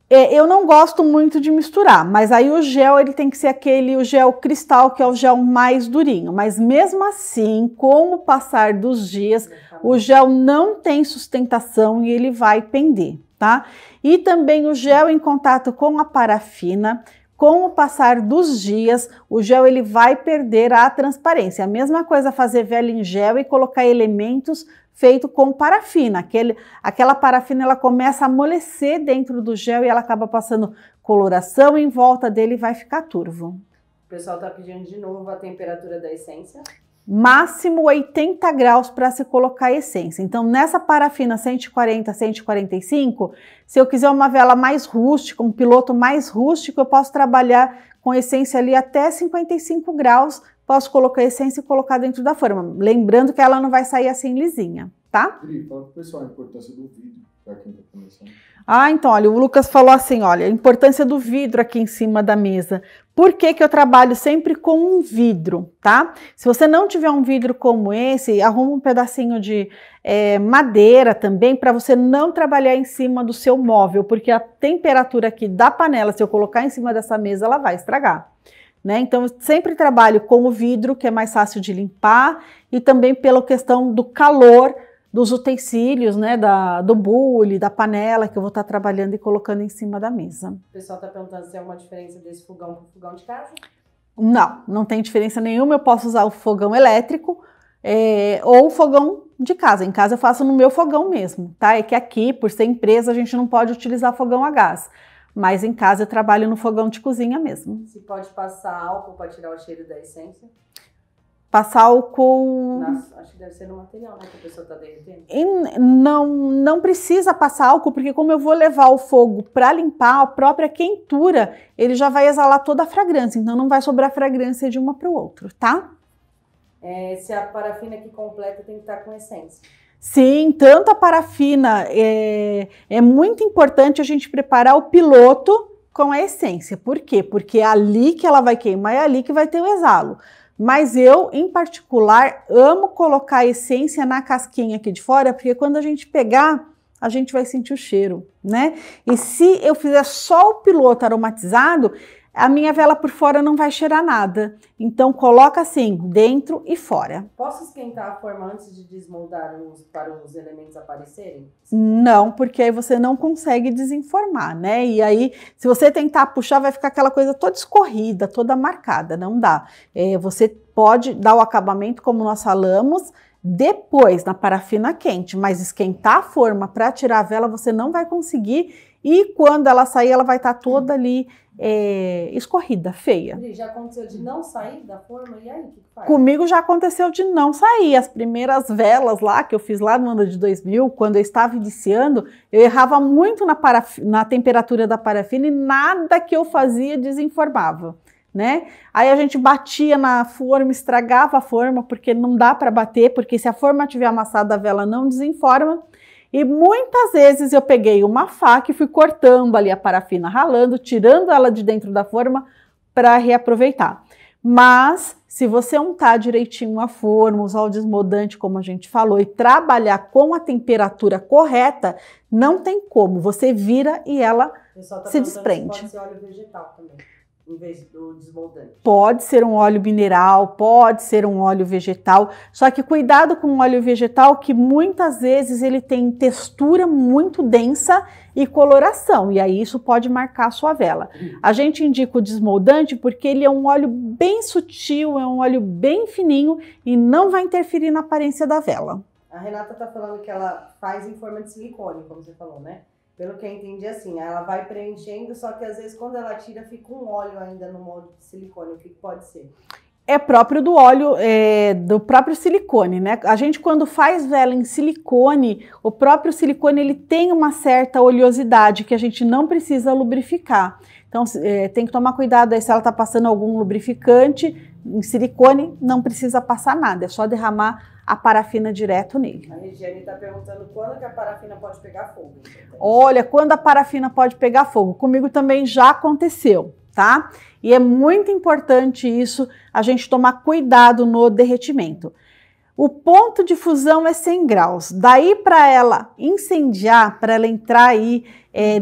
Eu não gosto muito de misturar, mas aí o gel ele tem que ser o gel cristal, que é o gel mais durinho. Mas mesmo assim, com o passar dos dias, o gel não tem sustentação e ele vai pender, tá? E também o gel em contato com a parafina, com o passar dos dias, o gel ele vai perder a transparência. A mesma coisa fazer vela em gel e colocar elementos feito com parafina. Aquela parafina ela começa a amolecer dentro do gel e ela acaba passando coloração em volta dele e vai ficar turvo. O pessoal tá pedindo de novo a temperatura da essência. Máximo 80 graus para se colocar a essência. Então, nessa parafina 140, 145, se eu quiser uma vela mais rústica, um piloto mais rústico, eu posso trabalhar com essência ali até 55 graus. Posso colocar a essência e colocar dentro da forma. Lembrando que ela não vai sair assim lisinha, tá? Pri, fala pro pessoal a importância do vidro para quem tá começando. Então, olha, o Lucas falou assim, olha, a importância do vidro aqui em cima da mesa. Por que que eu trabalho sempre com um vidro, tá? Se você não tiver um vidro como esse, arruma um pedacinho de madeira também para você não trabalhar em cima do seu móvel, porque a temperatura aqui da panela, se eu colocar em cima dessa mesa, ela vai estragar. Né? Então, eu sempre trabalho com o vidro, que é mais fácil de limpar, e também pela questão do calor dos utensílios, né? Do bule, da panela, que eu vou estar trabalhando e colocando em cima da mesa. O pessoal está perguntando se é uma diferença desse fogão para o fogão de casa? Não, não tem diferença nenhuma. Eu posso usar o fogão elétrico ou o fogão de casa. Em casa eu faço no meu fogão mesmo, tá? É que aqui, por ser empresa, a gente não pode utilizar fogão a gás. Mas em casa eu trabalho no fogão de cozinha mesmo. Se pode passar álcool para tirar o cheiro da essência? Passar álcool... Nossa, acho que deve ser no material, né, que a pessoa está derretendo. Não precisa passar álcool, porque como eu vou levar o fogo para limpar, a própria quentura, ele já vai exalar toda a fragrância. Então não vai sobrar fragrância de uma para o outro, tá? Se a parafina aqui completa tem que estar com essência. Sim, tanto a parafina, é muito importante a gente preparar o piloto com a essência. Por quê? Porque é ali que ela vai queimar, é ali que vai ter o exalo. Mas eu, em particular, amo colocar a essência na casquinha aqui de fora, porque quando a gente pegar, a gente vai sentir o cheiro, né? E se eu fizer só o piloto aromatizado, a minha vela por fora não vai cheirar nada. Então, coloca assim, dentro e fora. Posso esquentar a forma antes de desmoldar para os elementos aparecerem? Não, porque aí você não consegue desenformar, né? E aí, se você tentar puxar, vai ficar aquela coisa toda escorrida, toda marcada, não dá. Você pode dar o acabamento como nós falamos, depois na parafina quente, mas esquentar a forma para tirar a vela você não vai conseguir. E quando ela sair, ela vai estar toda ali escorrida, feia. Já aconteceu de não sair da forma? E aí, o que faz? Comigo já aconteceu de não sair. As primeiras velas lá, que eu fiz lá no ano de 2000, quando eu estava iniciando, eu errava muito na temperatura da parafina e nada que eu fazia desenformava, né? Aí a gente batia na forma, estragava a forma, porque não dá para bater, porque se a forma tiver amassada, a vela não desenforma. E muitas vezes eu peguei uma faca e fui cortando ali a parafina, ralando, tirando ela de dentro da forma para reaproveitar. Mas se você untar direitinho a forma, usar o desmoldante como a gente falou e trabalhar com a temperatura correta, não tem como, você vira e ela se desprende. Pode ser óleo vegetal também, em vez do desmoldante. Pode ser um óleo mineral, pode ser um óleo vegetal, só que cuidado com o óleo vegetal, que muitas vezes ele tem textura muito densa e coloração, e aí isso pode marcar a sua vela. A gente indica o desmoldante porque ele é um óleo bem sutil, é um óleo bem fininho e não vai interferir na aparência da vela. A Renata tá falando que ela faz em forma de silicone, como você falou, né? Pelo que eu entendi, assim, ela vai preenchendo, só que às vezes quando ela tira, fica um óleo ainda no molde de silicone. O que pode ser? É próprio do óleo, do próprio silicone, né? A gente quando faz vela em silicone, o próprio silicone ele tem uma certa oleosidade que a gente não precisa lubrificar. Então tem que tomar cuidado aí se ela tá passando algum lubrificante em silicone, não precisa passar nada, é só derramar a parafina direto nele. A Regiane está perguntando quando que a parafina pode pegar fogo. Olha, quando a parafina pode pegar fogo? Comigo também já aconteceu, tá? E é muito importante isso, a gente tomar cuidado no derretimento. O ponto de fusão é 100 graus. Daí para ela incendiar, para ela entrar aí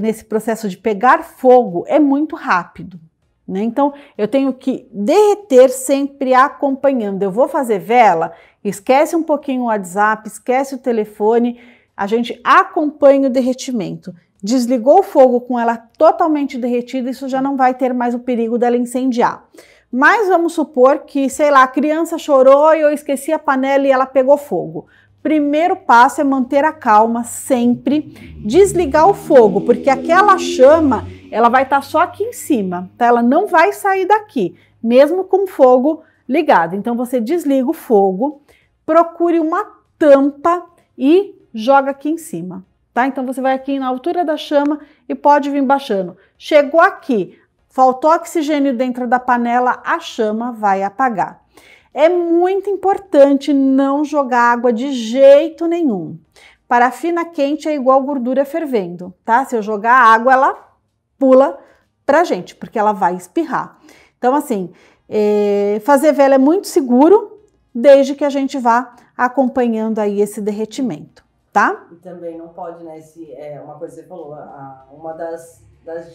nesse processo de pegar fogo, é muito rápido, né? Então, eu tenho que derreter sempre acompanhando. Eu vou fazer vela, esquece um pouquinho o WhatsApp, esquece o telefone, a gente acompanha o derretimento. Desligou o fogo com ela totalmente derretida, isso já não vai ter mais o perigo dela incendiar. Mas vamos supor que, sei lá, a criança chorou e eu esqueci a panela e ela pegou fogo. Primeiro passo é manter a calma sempre, desligar o fogo, porque aquela chama, ela vai estar só aqui em cima, tá? Ela não vai sair daqui, mesmo com o fogo ligado. Então você desliga o fogo, procure uma tampa e joga aqui em cima, tá? Então você vai aqui na altura da chama e pode vir baixando. Chegou aqui, faltou oxigênio dentro da panela, a chama vai apagar. É muito importante não jogar água de jeito nenhum. Parafina quente é igual gordura fervendo, tá? Se eu jogar água, ela pula pra gente, porque ela vai espirrar. Então, assim, fazer vela é muito seguro, desde que a gente vá acompanhando aí esse derretimento, tá? E também não pode, né? Uma coisa que você falou, uma das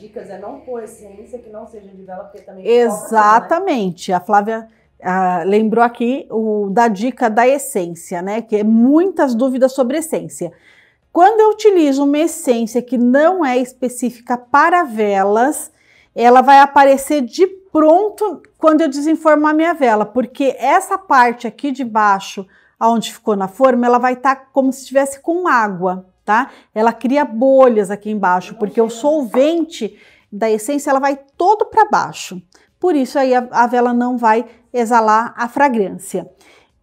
dicas é não pôr essência que não seja de vela, porque também... Exatamente, né? A Flávia lembrou aqui da dica da essência, né? Que é muitas dúvidas sobre essência. Quando eu utilizo uma essência que não é específica para velas, ela vai aparecer de pronto quando eu desenformar minha vela, porque essa parte aqui de baixo, onde ficou na forma, ela vai estar como se estivesse com água, tá? Ela cria bolhas aqui embaixo, porque o solvente da essência ela vai todo para baixo. Por isso aí a vela não vai exalar a fragrância.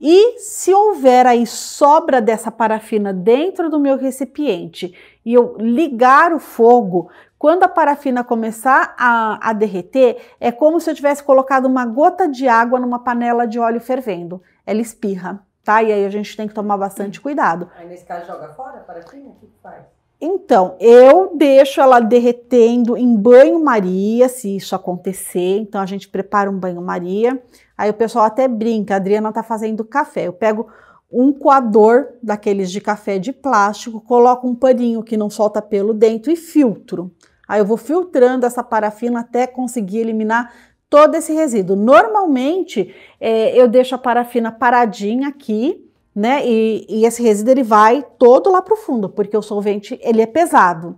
E se houver aí sobra dessa parafina dentro do meu recipiente e eu ligar o fogo, quando a parafina começar a derreter, é como se eu tivesse colocado uma gota de água numa panela de óleo fervendo. Ela espirra, tá? E aí a gente tem que tomar bastante cuidado. Aí nesse caso joga fora a parafina? O que faz? Então, eu deixo ela derretendo em banho-maria, se isso acontecer. Então, a gente prepara um banho-maria. Aí o pessoal até brinca, a Adriana tá fazendo café. Eu pego um coador daqueles de café de plástico, coloco um paninho que não solta pelo dentro e filtro. Aí eu vou filtrando essa parafina até conseguir eliminar todo esse resíduo. Normalmente, eu deixo a parafina paradinha aqui, né? E esse resíduo ele vai todo lá pro fundo, porque o solvente ele é pesado.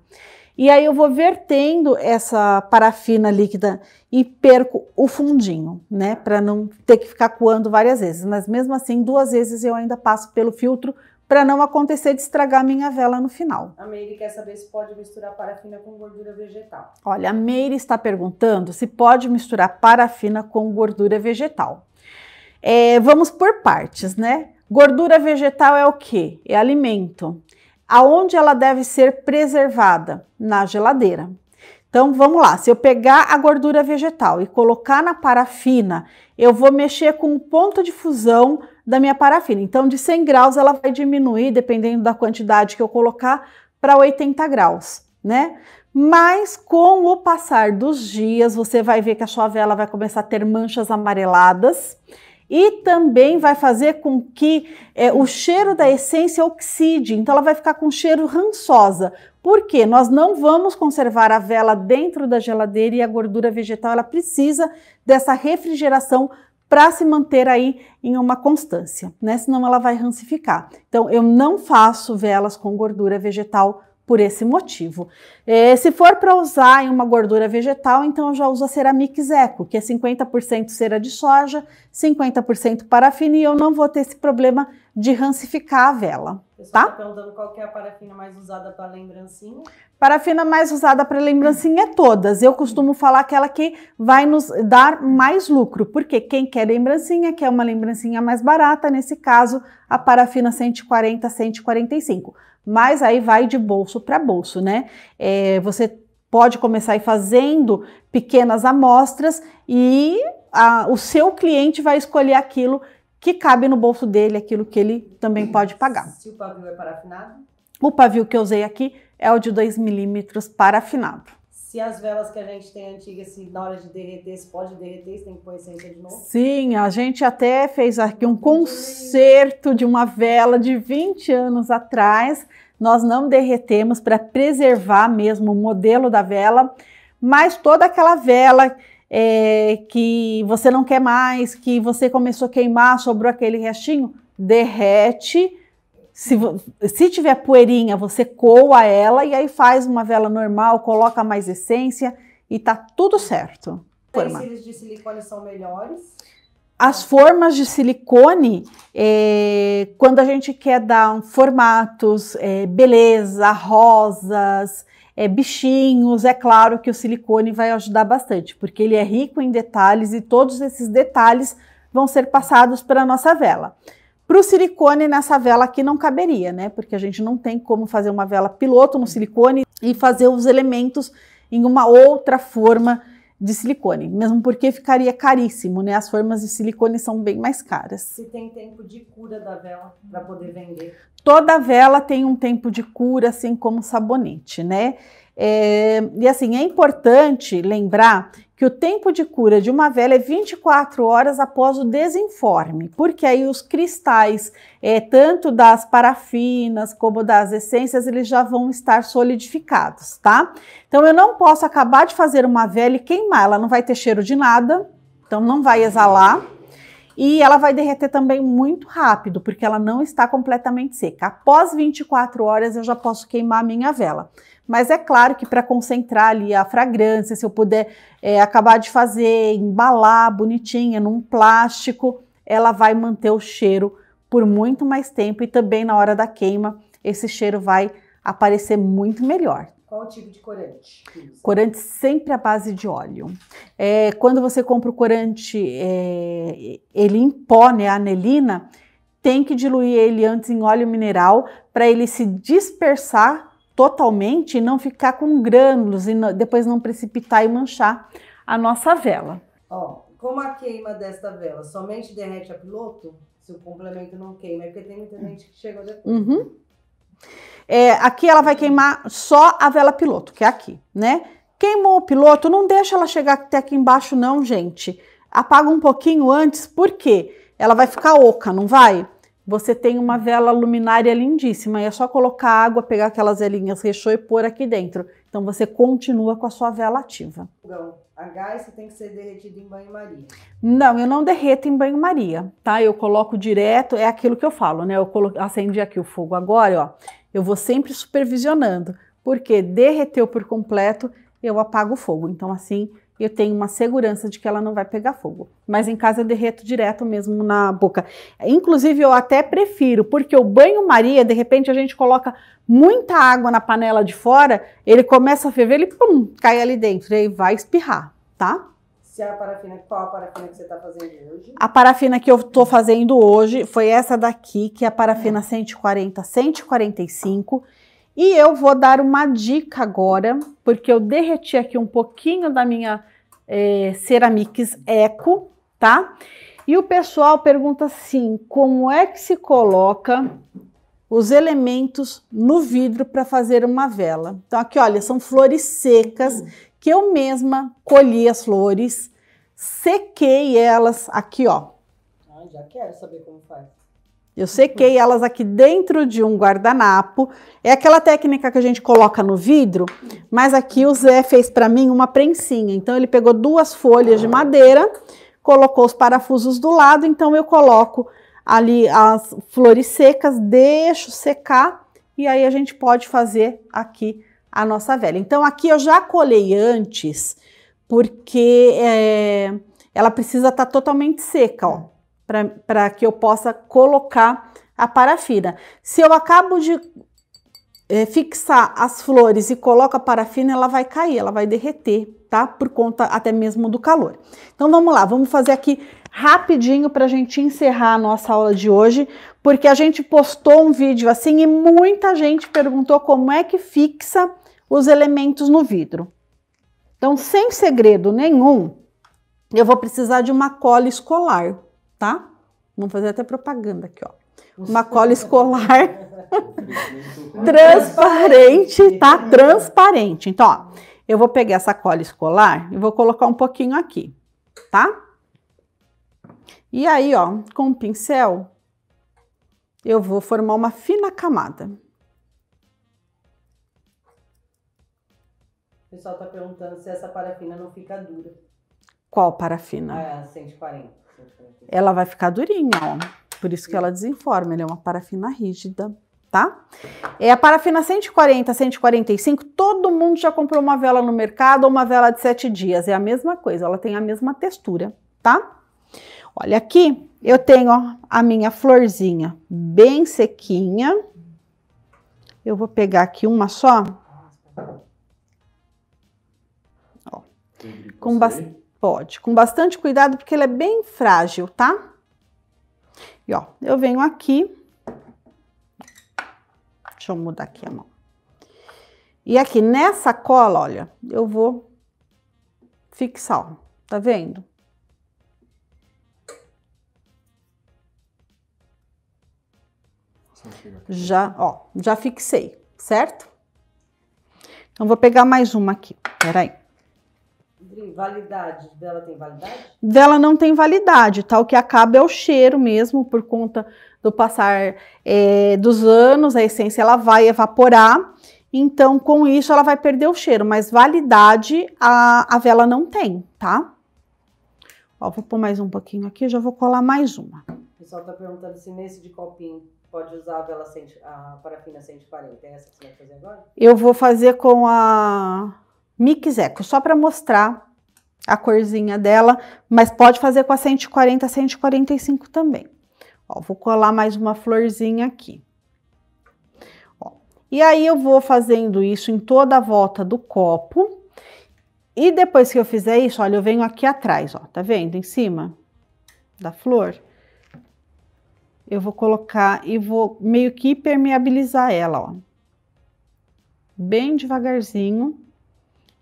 E aí eu vou vertendo essa parafina líquida e perco o fundinho, né? Para não ter que ficar coando várias vezes. Mas mesmo assim, 2 vezes eu ainda passo pelo filtro para não acontecer de estragar minha vela no final. A Meire quer saber se pode misturar parafina com gordura vegetal. Olha, a Meire está perguntando se pode misturar parafina com gordura vegetal. Vamos por partes, né? Gordura vegetal é o quê? É alimento. Aonde ela deve ser preservada? Na geladeira. Então, vamos lá. Se eu pegar a gordura vegetal e colocar na parafina, eu vou mexer com o ponto de fusão da minha parafina. Então, de 100 graus, ela vai diminuir, dependendo da quantidade que eu colocar, para 80 graus, né? Mas, com o passar dos dias, você vai ver que a sua vela vai começar a ter manchas amareladas, e também vai fazer com que o cheiro da essência oxide, então ela vai ficar com cheiro rançosa. Por quê? Nós não vamos conservar a vela dentro da geladeira e a gordura vegetal ela precisa dessa refrigeração para se manter aí em uma constância, né? Senão ela vai rancificar. Então eu não faço velas com gordura vegetal por esse motivo. Se for para usar em uma gordura vegetal, então eu já uso a Ceramix Eco, que é 50% cera de soja, 50% parafina, e eu não vou ter esse problema de rancificar a vela, tá? Tá perguntando qual que é a parafina mais usada para lembrancinha. Parafina mais usada para lembrancinha é todas. Eu costumo falar aquela que vai nos dar mais lucro, porque quem quer lembrancinha, quer uma lembrancinha mais barata, nesse caso, a parafina 140, 145. Mas aí vai de bolso para bolso, né? Você pode começar aí fazendo pequenas amostras e o seu cliente vai escolher aquilo que cabe no bolso dele aquilo que ele também pode pagar. Se o pavio é parafinado? O pavio que eu usei aqui é o de 2 milímetros parafinado. Se as velas que a gente tem antigas, se na hora de derreter, se pode derreter, você tem que pôr essência de novo? Sim, a gente até fez aqui um concerto de uma vela de 20 anos atrás. Nós não derretemos para preservar mesmo o modelo da vela, mas toda aquela vela que você não quer mais, que você começou a queimar, sobrou aquele restinho, derrete. Se tiver poeirinha, você coa ela e aí faz uma vela normal, coloca mais essência e tá tudo certo. Os utensílios de silicone são melhores? As formas de silicone, quando a gente quer dar formatos, beleza, rosas, bichinhos, é claro que o silicone vai ajudar bastante, porque ele é rico em detalhes e todos esses detalhes vão ser passados para a nossa vela. Para o silicone, nessa vela aqui não caberia, né? Porque a gente não tem como fazer uma vela piloto no silicone e fazer os elementos em uma outra forma de silicone. Mesmo porque ficaria caríssimo, né? As formas de silicone são bem mais caras. Se tem tempo de cura da vela para poder vender? Toda vela tem um tempo de cura, assim como sabonete, né? E assim, é importante lembrar que o tempo de cura de uma vela é 24 horas após o desenforme, porque aí os cristais, tanto das parafinas como das essências, eles já vão estar solidificados, tá? Então eu não posso acabar de fazer uma vela e queimar, ela não vai ter cheiro de nada, então não vai exalar. E ela vai derreter também muito rápido, porque ela não está completamente seca. Após 24 horas eu já posso queimar a minha vela. Mas é claro que para concentrar ali a fragrância, se eu puder acabar de fazer, embalar bonitinha num plástico, ela vai manter o cheiro por muito mais tempo e também na hora da queima esse cheiro vai aparecer muito melhor. Qual o tipo de corante? Corante sempre à base de óleo. Quando você compra o corante, ele em pó, né, a anelina, tem que diluir ele antes em óleo mineral para ele se dispersar totalmente e não ficar com grânulos e depois não precipitar e manchar a nossa vela. Ó, como a queima desta vela somente derrete a piloto, se o complemento não queima, é porque tem muita gente que chegou depois. Uhum. Aqui ela vai queimar só a vela piloto, que é aqui, né? Queimou o piloto, não deixa ela chegar até aqui embaixo não, gente. Apaga um pouquinho antes, por quê? Ela vai ficar oca, não vai? Você tem uma vela luminária lindíssima, e é só colocar água, pegar aquelas velinhas rechô e pôr aqui dentro. Então você continua com a sua vela ativa. A gás tem que ser derretido em banho-maria? Não, eu não derreto em banho-maria, tá? Eu coloco direto, é aquilo que eu falo, né? Eu acendi aqui o fogo agora, ó. Eu vou sempre supervisionando, porque derreteu por completo, eu apago o fogo. Então assim, eu tenho uma segurança de que ela não vai pegar fogo. Mas em casa eu derreto direto mesmo na boca. Inclusive eu até prefiro, porque o banho-maria, de repente a gente coloca muita água na panela de fora, ele começa a ferver, ele pum, cai ali dentro, e aí vai espirrar, tá? Qual a parafina que você está fazendo hoje? A parafina que eu estou fazendo hoje foi essa daqui, que é a parafina 140, 145. E eu vou dar uma dica agora, porque eu derreti aqui um pouquinho da minha Ceramix Eco, tá? E o pessoal pergunta assim, como é que se coloca os elementos no vidro para fazer uma vela? Então aqui, olha, são flores secas, que eu mesma colhi as flores, sequei elas aqui, ó. Já quero saber como faz. Eu sequei elas aqui dentro de um guardanapo. É aquela técnica que a gente coloca no vidro, mas aqui o Zé fez para mim uma prensinha. Então ele pegou 2 folhas de madeira, colocou os parafusos do lado, então eu coloco ali as flores secas, deixo secar e aí a gente pode fazer aqui a nossa vela. Então aqui eu já colei antes, porque ela precisa estar totalmente seca, ó, para que eu possa colocar a parafina. Se eu acabo de fixar as flores e coloco a parafina, ela vai cair, ela vai derreter, tá? Por conta até mesmo do calor. Então vamos lá, vamos fazer aqui rapidinho para a gente encerrar a nossa aula de hoje, porque a gente postou um vídeo assim e muita gente perguntou como é que fixa os elementos no vidro. Então, sem segredo nenhum, eu vou precisar de uma cola escolar, tá? Vamos fazer até propaganda aqui, ó. Uma cola escolar transparente, tá? Transparente. Então, ó, eu vou pegar essa cola escolar e vou colocar um pouquinho aqui, tá? E aí, ó, com o pincel, eu vou formar uma fina camada. O pessoal tá perguntando se essa parafina não fica dura. Qual parafina? Ah, é a 140. Ela vai ficar durinha, ó. Por isso que ela desenforma, ela é uma parafina rígida, tá? É a parafina 140, 145, todo mundo já comprou uma vela no mercado ou uma vela de 7 dias. É a mesma coisa, ela tem a mesma textura, tá? Olha aqui, eu tenho, ó, a minha florzinha bem sequinha. Eu vou pegar aqui uma só. Ó, com bastante cuidado, porque ela é bem frágil, tá? E ó, eu venho aqui. Deixa eu mudar aqui a mão. E aqui nessa cola, olha, eu vou fixar, ó, tá vendo? Já, ó, já fixei, certo? Então, vou pegar mais uma aqui, peraí. Validade, dela tem validade? Dela não tem validade, tá? O que acaba é o cheiro mesmo, por conta do passar dos anos, a essência ela vai evaporar, então com isso ela vai perder o cheiro, mas validade a vela não tem, tá? Ó, vou pôr mais um pouquinho aqui, já vou colar mais uma. O pessoal tá perguntando se nesse de copinho pode usar a parafina 140, é essa que você vai fazer agora? Eu vou fazer com a Mix Eco, só para mostrar a corzinha dela, mas pode fazer com a 140, 145 também. Ó, vou colar mais uma florzinha aqui. Ó, e aí eu vou fazendo isso em toda a volta do copo. E depois que eu fizer isso, olha, eu venho aqui atrás, ó, tá vendo? Em cima da flor. Eu vou colocar e vou meio que impermeabilizar ela, ó. Bem devagarzinho.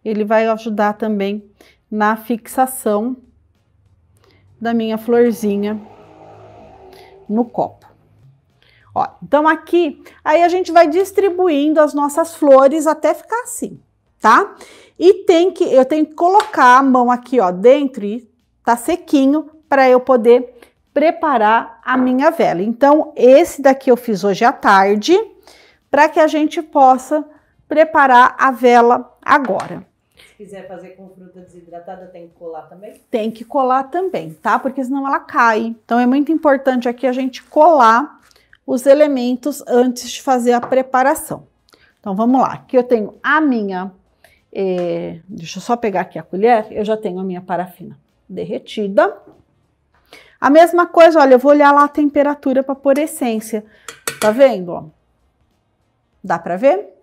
Ele vai ajudar também na fixação da minha florzinha no copo. Ó, então aqui, aí a gente vai distribuindo as nossas flores até ficar assim, tá? E eu tenho que colocar a mão aqui, ó, dentro e tá sequinho para eu poder preparar a minha vela. Então, esse daqui eu fiz hoje à tarde, para que a gente possa preparar a vela agora. Se quiser fazer com fruta desidratada, tem que colar também? Tem que colar também, tá? Porque senão ela cai. Então, é muito importante aqui a gente colar os elementos antes de fazer a preparação. Então, vamos lá. Aqui eu tenho a minha... deixa eu só pegar aqui a colher. Eu já tenho a minha parafina derretida. A mesma coisa, olha, eu vou olhar lá a temperatura para pôr essência. Tá vendo, ó? Dá para ver?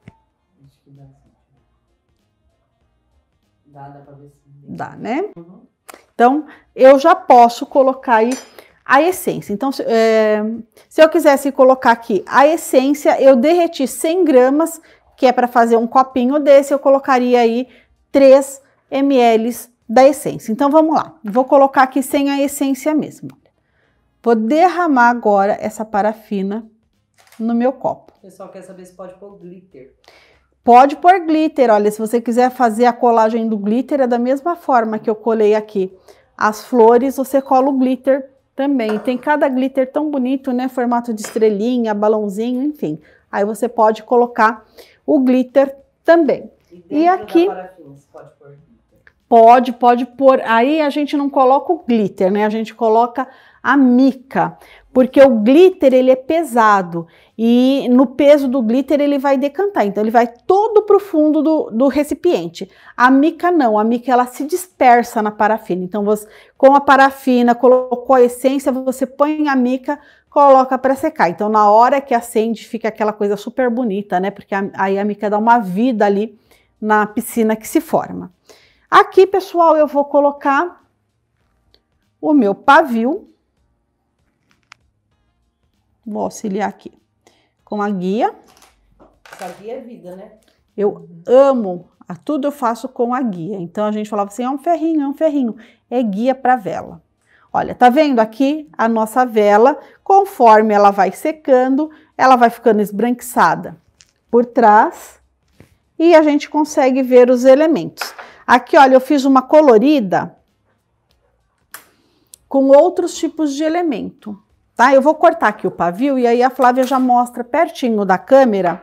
Dá pra ver se... Dá, né? Uhum. Então, eu já posso colocar aí a essência. Então, se eu quisesse colocar aqui a essência, eu derreti 100 gramas, que é para fazer um copinho desse, eu colocaria aí 3 ml da essência. Então, vamos lá. Vou colocar aqui sem a essência mesmo. Vou derramar agora essa parafina no meu copo. O pessoal quer saber se pode pôr glitter. Pode pôr glitter, olha, se você quiser fazer a colagem do glitter, é da mesma forma que eu colei aqui as flores, você cola o glitter também. Tem cada glitter tão bonito, né, formato de estrelinha, balãozinho, enfim. Aí você pode colocar o glitter também. E aqui da parafina, você pode pôr glitter? Pode pôr. Aí a gente não coloca o glitter, né, a gente coloca a mica, porque o glitter ele é pesado e no peso do glitter ele vai decantar, então ele vai todo pro fundo do recipiente. A mica não, a mica ela se dispersa na parafina, então você, com a parafina, colocou a essência, você põe a mica, coloca para secar, então na hora que acende fica aquela coisa super bonita, né, porque aí a mica dá uma vida ali na piscina que se forma. Aqui, pessoal, eu vou colocar o meu pavio. Vou auxiliar aqui com a guia. Essa guia é vida, né? Eu amo, tudo eu faço com a guia. Então a gente falava assim, é um ferrinho, é guia para vela. Olha, tá vendo aqui a nossa vela? Conforme ela vai secando, ela vai ficando esbranquiçada por trás e a gente consegue ver os elementos. Aqui, olha, eu fiz uma colorida com outros tipos de elemento, tá? Eu vou cortar aqui o pavio e aí a Flávia já mostra pertinho da câmera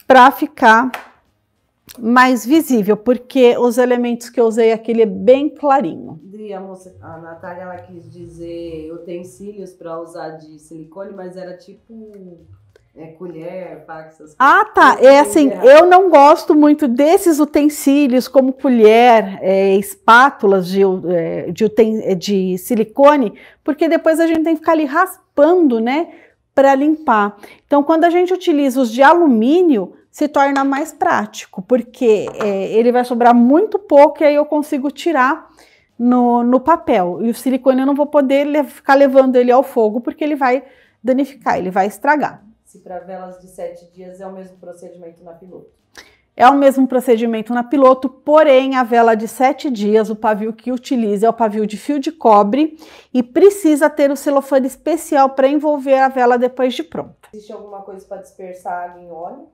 para ficar mais visível, porque os elementos que eu usei aqui, ele é bem clarinho. Dri, a Natália, ela quis dizer utensílios para usar de silicone, mas era tipo colher, faca, essas coisas. Ah, tá. É assim, eu não gosto muito desses utensílios como colher, espátulas de silicone, porque depois a gente tem que ficar ali raspando, né, para limpar. Então, quando a gente utiliza os de alumínio, se torna mais prático, porque ele vai sobrar muito pouco e aí eu consigo tirar no papel. E o silicone eu não vou poder ficar levando ele ao fogo, porque ele vai danificar, ele vai estragar. Se para velas de 7 dias é o mesmo procedimento na piloto? É o mesmo procedimento na piloto, porém a vela de 7 dias, o pavio que utiliza é o pavio de fio de cobre e precisa ter o celofane especial para envolver a vela depois de pronta. Existe alguma coisa para dispersar água em óleo?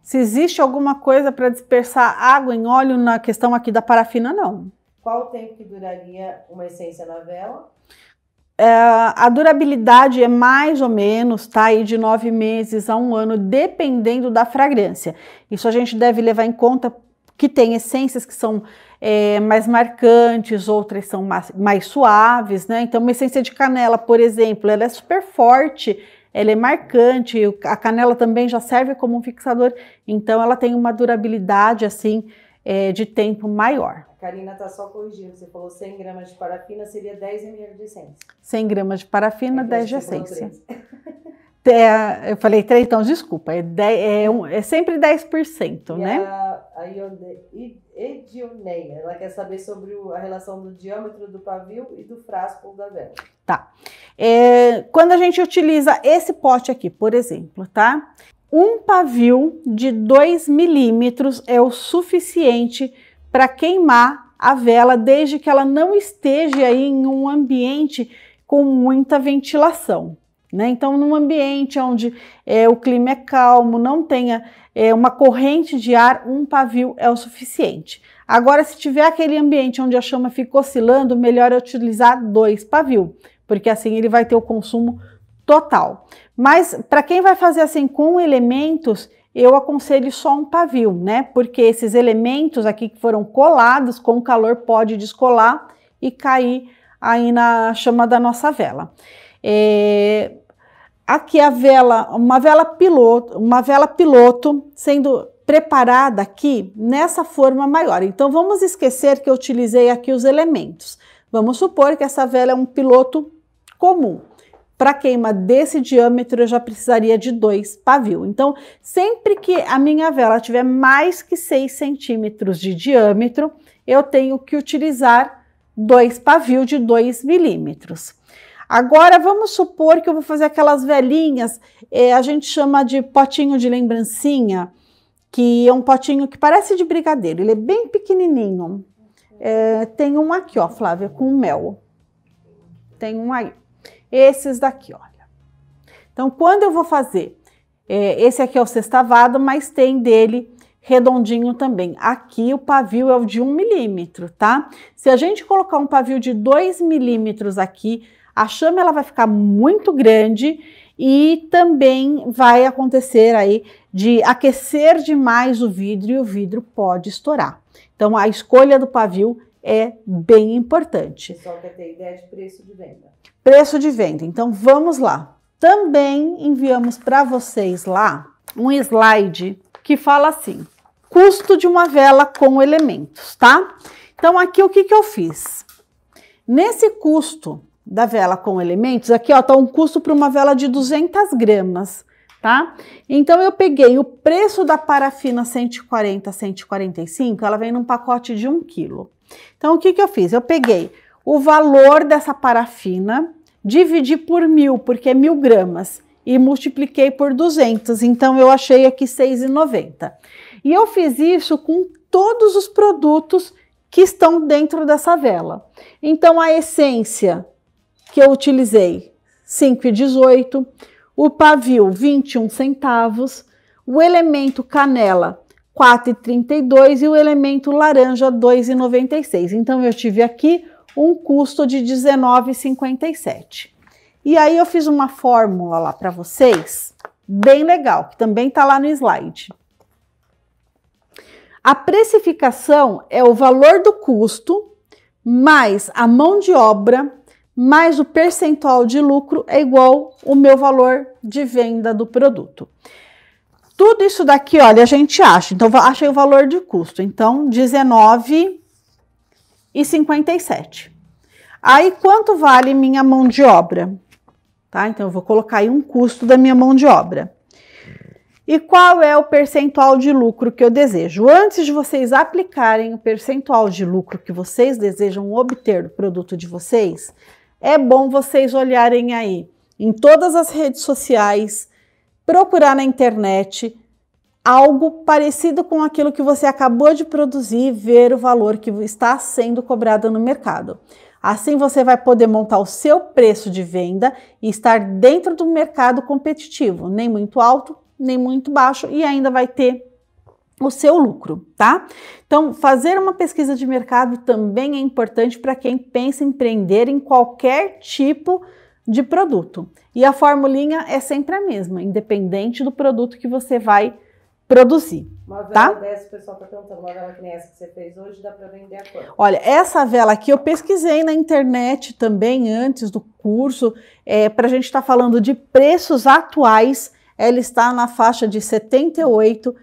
Se existe alguma coisa para dispersar água em óleo na questão aqui da parafina, não. Qual o tempo que duraria uma essência na vela? A durabilidade é mais ou menos, tá, aí de 9 meses a 1 ano, dependendo da fragrância. Isso a gente deve levar em conta que tem essências que são mais marcantes, outras são mais suaves, né? Então, uma essência de canela, por exemplo, ela é super forte, ela é marcante, a canela também já serve como um fixador, então ela tem uma durabilidade, assim, de tempo maior. A Karina está só corrigindo, você falou 100 gramas de parafina, seria 10 ml de essência. 100 gramas de parafina, 10 de essência. Eu falei 3, então desculpa, é sempre 10%, né? A Edioneia, ela quer saber sobre a relação do diâmetro do pavio e do frasco da vela. Tá. Quando a gente utiliza esse pote aqui, por exemplo, tá? Um pavio de 2 milímetros é o suficiente para queimar a vela, desde que ela não esteja aí em um ambiente com muita ventilação, né? Então, num ambiente onde o clima é calmo, não tenha uma corrente de ar, um pavio é o suficiente. Agora, se tiver aquele ambiente onde a chama fica oscilando, melhor é utilizar 2 pavios, porque assim ele vai ter o consumo total. Mas para quem vai fazer assim com elementos, eu aconselho só um pavio, né? Porque esses elementos aqui que foram colados com o calor pode descolar e cair aí na chama da nossa vela. Aqui a vela, uma vela piloto sendo preparada aqui nessa forma maior. Então vamos esquecer que eu utilizei aqui os elementos. Vamos supor que essa vela é um piloto comum. Para queima desse diâmetro, eu já precisaria de 2 pavios. Então, sempre que a minha vela tiver mais que 6 centímetros de diâmetro, eu tenho que utilizar 2 pavios de 2 milímetros. Agora, vamos supor que eu vou fazer aquelas velinhas, a gente chama de potinho de lembrancinha, que é um potinho que parece de brigadeiro, ele é bem pequenininho. Tem um aqui, ó, Flávia, com mel. Tem um aí. Esses daqui, olha. Então, quando eu vou fazer, esse aqui é o sextavado, mas tem dele redondinho também. Aqui o pavio é o de 1 milímetro, tá? Se a gente colocar um pavio de 2 milímetros aqui, a chama ela vai ficar muito grande e também vai acontecer aí de aquecer demais o vidro e o vidro pode estourar. Então, a escolha do pavio é bem importante. O pessoal quer ter ideia de preço de venda. Preço de venda, então vamos lá. Também enviamos para vocês lá um slide que fala assim, custo de uma vela com elementos, tá? Então aqui o que eu fiz? Nesse custo da vela com elementos, aqui ó, tá um custo para uma vela de 200 gramas, tá? Então eu peguei o preço da parafina 140, 145, ela vem num pacote de 1 quilo. Então o que eu fiz? Eu peguei o valor dessa parafina, dividi por 1.000, porque é 1.000 gramas, e multipliquei por 200, então eu achei aqui R$ 6,90. E eu fiz isso com todos os produtos que estão dentro dessa vela. Então, a essência que eu utilizei, 5,18, o pavio, 21 centavos, o elemento canela, 4,32 e o elemento laranja, 2,96. Então, eu tive aqui um custo de 19,57. E aí, eu fiz uma fórmula lá para vocês, bem legal, que também está lá no slide. A precificação é o valor do custo, mais a mão de obra, mais o percentual de lucro é igual o meu valor de venda do produto. Tudo isso daqui, olha, a gente acha. Então, achei o valor de custo. Então, R$19,57. Aí, quanto vale minha mão de obra? Tá? Então, eu vou colocar aí um custo da minha mão de obra. E qual é o percentual de lucro que eu desejo? Antes de vocês aplicarem o percentual de lucro que vocês desejam obter do produto de vocês, é bom vocês olharem aí em todas as redes sociais, procurar na internet algo parecido com aquilo que você acabou de produzir e ver o valor que está sendo cobrado no mercado. Assim você vai poder montar o seu preço de venda e estar dentro do mercado competitivo, nem muito alto, nem muito baixo, e ainda vai ter o seu lucro, tá? Então, fazer uma pesquisa de mercado também é importante para quem pensa em empreender em qualquer tipo de produto. E a formulinha é sempre a mesma, independente do produto que você vai produzir. Uma vela tá? dessa, o pessoal tá perguntando, uma vela que nem essa que você fez hoje, dá para vender a quanto? Olha, essa vela aqui eu pesquisei na internet também antes do curso, para a gente estar falando de preços atuais. Ela está na faixa de R$78.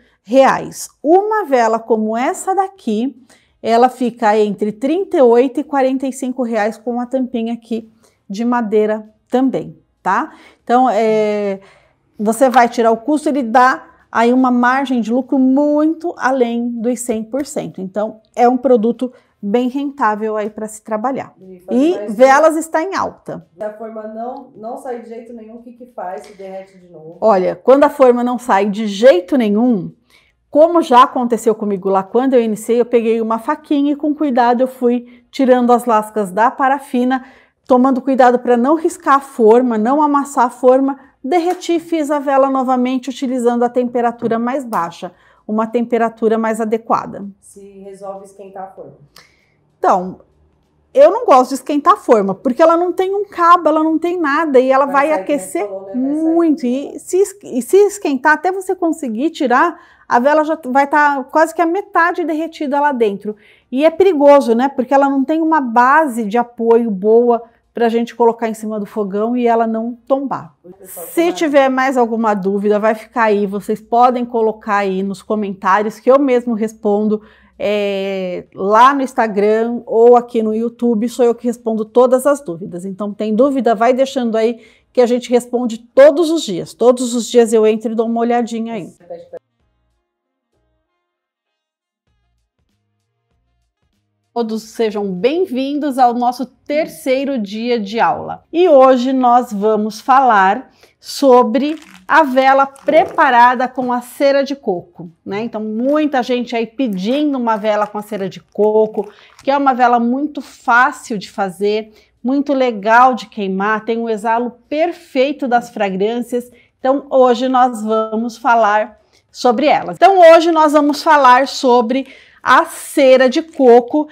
Uma vela como essa daqui, ela fica entre R$38 e R$45 com a tampinha aqui de madeira também, tá? Então, você vai tirar o custo, ele dá aí uma margem de lucro muito além dos 100%. Então, é um produto bem rentável aí para se trabalhar. E velas está em alta. Se a forma não sair de jeito nenhum, o que faz? Se derrete de novo? Olha, quando a forma não sai de jeito nenhum, como já aconteceu comigo lá quando eu iniciei, eu peguei uma faquinha e com cuidado eu fui tirando as lascas da parafina, tomando cuidado para não riscar a forma, não amassar a forma, derreti e fiz a vela novamente utilizando a temperatura mais baixa, uma temperatura mais adequada. Se resolve esquentar a forma. Então, eu não gosto de esquentar a forma, porque ela não tem um cabo, ela não tem nada, e ela vai aquecer muito. E se esquentar, até você conseguir tirar, a vela já vai estar quase que a metade derretida lá dentro. E é perigoso, né? Porque ela não tem uma base de apoio boa para a gente colocar em cima do fogão e ela não tombar. Se tiver mais alguma dúvida, vai ficar aí. Vocês podem colocar aí nos comentários que eu mesmo respondo. Lá no Instagram ou aqui no YouTube, sou eu que respondo todas as dúvidas. Então, tem dúvida? Vai deixando aí que a gente responde todos os dias. Todos os dias eu entro e dou uma olhadinha aí. Todos sejam bem-vindos ao nosso terceiro dia de aula. E hoje nós vamos falar sobre a vela preparada com a cera de coco, né? Então, muita gente aí pedindo uma vela com a cera de coco, que é uma vela muito fácil de fazer, muito legal de queimar, tem um exalo perfeito das fragrâncias. Então, hoje nós vamos falar sobre elas. Então, hoje nós vamos falar sobre a cera de coco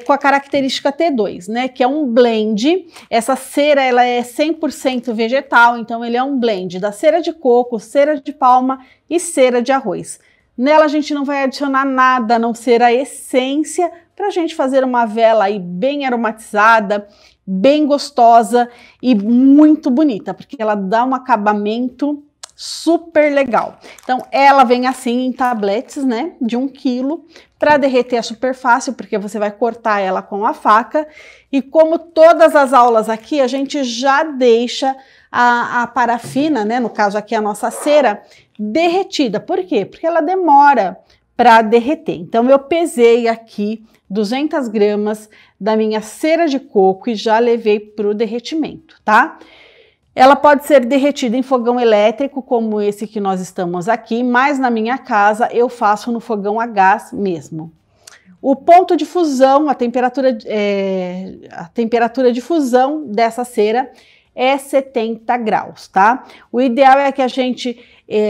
com a característica T2, né, que é um blend. Essa cera ela é 100% vegetal, então ele é um blend da cera de coco, cera de palma e cera de arroz. Nela a gente não vai adicionar nada a não ser a essência para a gente fazer uma vela aí bem aromatizada, bem gostosa e muito bonita, porque ela dá um acabamento super legal. Então, ela vem assim em tabletes, né, de 1 quilo. Para derreter é super fácil, porque você vai cortar ela com a faca. E como todas as aulas aqui, a gente já deixa a parafina, né, no caso aqui a nossa cera, derretida. Por quê? Porque ela demora para derreter. Então, eu pesei aqui 200 gramas da minha cera de coco e já levei para o derretimento, tá? Ela pode ser derretida em fogão elétrico, como esse que nós estamos aqui, mas na minha casa eu faço no fogão a gás mesmo. O ponto de fusão, a temperatura de fusão dessa cera é 70 graus, tá? O ideal é que a gente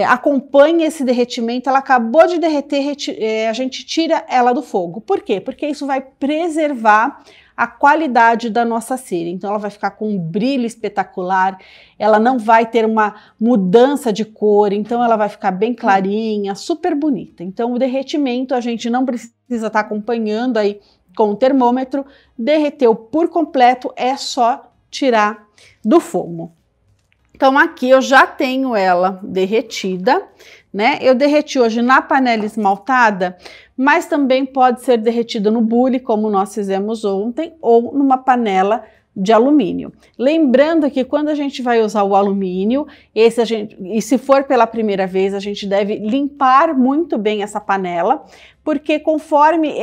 acompanhe esse derretimento. Ela acabou de derreter, a gente tira ela do fogo. Por quê? Porque isso vai preservar a qualidade da nossa cera. Então ela vai ficar com um brilho espetacular, ela não vai ter uma mudança de cor, então ela vai ficar bem clarinha, super bonita. Então o derretimento a gente não precisa estar acompanhando aí com o termômetro, derreteu por completo, é só tirar do fogo. Então aqui eu já tenho ela derretida, né? Eu derreti hoje na panela esmaltada, mas também pode ser derretida no bule, como nós fizemos ontem, ou numa panela de alumínio. Lembrando que quando a gente vai usar o alumínio, e se for pela primeira vez, a gente deve limpar muito bem essa panela, porque conforme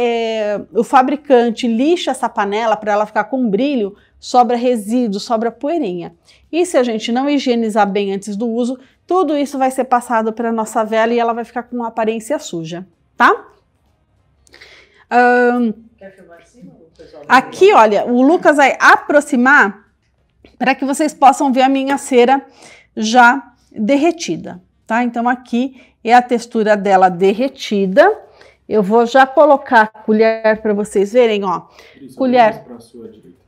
o fabricante lixa essa panela para ela ficar com brilho, sobra resíduo, sobra poeirinha. E se a gente não higienizar bem antes do uso, tudo isso vai ser passado para a nossa vela e ela vai ficar com uma aparência suja, tá? Quer filmar em cima, pessoal? Aqui, olha, o Lucas vai aproximar para que vocês possam ver a minha cera já derretida, tá? Então aqui é a textura dela derretida. Eu vou já colocar a colher para vocês verem, ó. Isso, colher. pra sua direita.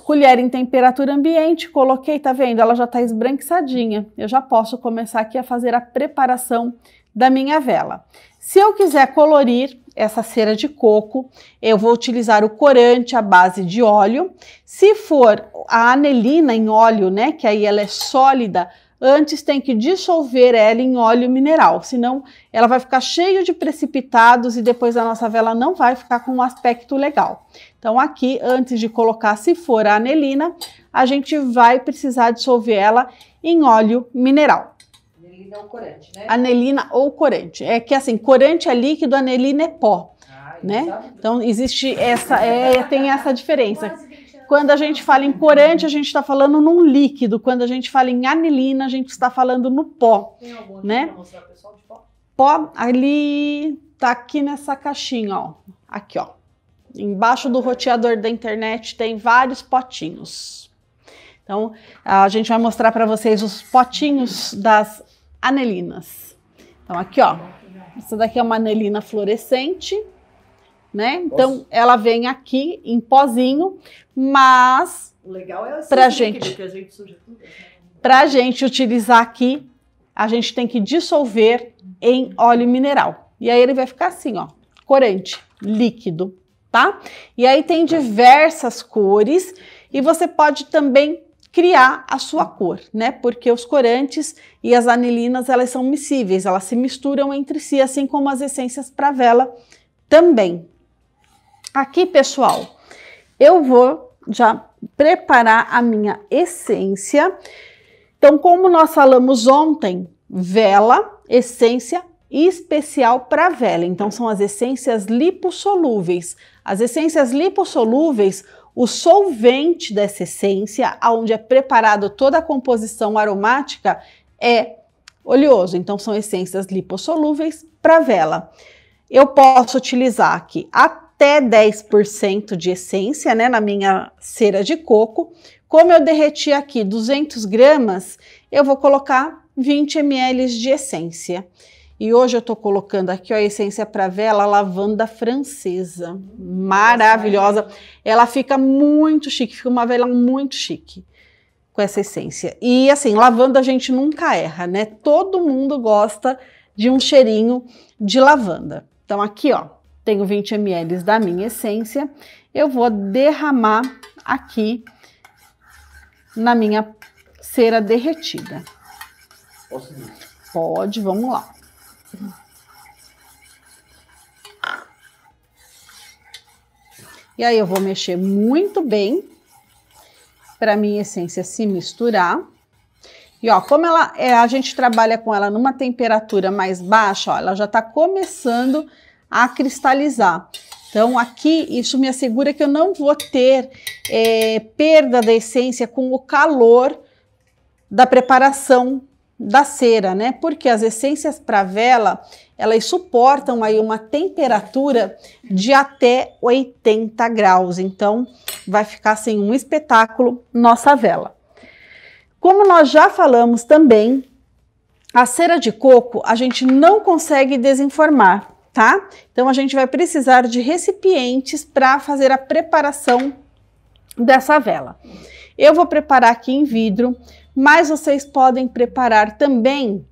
Colher em temperatura ambiente, coloquei, tá vendo? Ela já tá esbranquiçadinha. Eu já posso começar aqui a fazer a preparação da minha vela. Se eu quiser colorir essa cera de coco, eu vou utilizar o corante à base de óleo. Se for a anelina em óleo, né, que aí ela é sólida, antes tem que dissolver ela em óleo mineral, senão ela vai ficar cheia de precipitados e depois a nossa vela não vai ficar com um aspecto legal. Então aqui, antes de colocar, se for a anelina, a gente vai precisar dissolver ela em óleo mineral. Anelina ou corante, né? Anelina ou corante. É que assim, corante é líquido, anelina é pó, né? Sabe? Então existe tem essa diferença. Quando a gente fala em corante, a gente está falando num líquido. Quando a gente fala em anilina, a gente está falando no pó. Tem algum aqui, né? pra mostrar pro pessoal de pó? Pó ali tá aqui nessa caixinha, ó. Aqui, ó. Embaixo do roteador da internet tem vários potinhos. Então, a gente vai mostrar para vocês os potinhos das anelinas. Então, aqui, ó. Essa daqui é uma anelina fluorescente, né? Então, ela vem aqui em pozinho, mas O legal é pra esse líquido gente. que a gente suja tudo. para a gente utilizar aqui, a gente tem que dissolver em óleo mineral. E aí ele vai ficar assim, ó, corante, líquido, tá? E aí tem diversas cores e você pode também criar a sua cor, né? Porque os corantes e as anilinas, elas são miscíveis, elas se misturam entre si, assim como as essências para vela também. Aqui, pessoal, eu vou já preparar a minha essência. Então, como nós falamos ontem, vela, essência especial para vela. Então, são as essências lipossolúveis. As essências lipossolúveis, o solvente dessa essência, onde é preparado toda a composição aromática, é oleoso. Então, são essências lipossolúveis para vela. Eu posso utilizar aqui até 10% de essência, né, na minha cera de coco. Como eu derreti aqui 200 gramas, eu vou colocar 20 ml de essência. E hoje eu tô colocando aqui, ó, a essência para vela lavanda francesa. Maravilhosa. Ela fica muito chique, fica uma vela muito chique com essa essência. E assim, lavanda a gente nunca erra, né? Todo mundo gosta de um cheirinho de lavanda. Então aqui, ó, tenho 20 ml da minha essência. Eu vou derramar aqui na minha cera derretida. Posso ver? Pode, vamos lá. E aí eu vou mexer muito bem para minha essência se misturar. E ó, como ela a gente trabalha com ela numa temperatura mais baixa, ó, ela já tá começando a cristalizar. Então aqui isso me assegura que eu não vou ter perda da essência com o calor da preparação da cera, né? Porque as essências para vela, elas suportam aí uma temperatura de até 80 graus. Então, vai ficar assim um espetáculo nossa vela. Como nós já falamos também, a cera de coco a gente não consegue desenformar, tá? Então, a gente vai precisar de recipientes para fazer a preparação dessa vela. Eu vou preparar aqui em vidro, mas vocês podem preparar também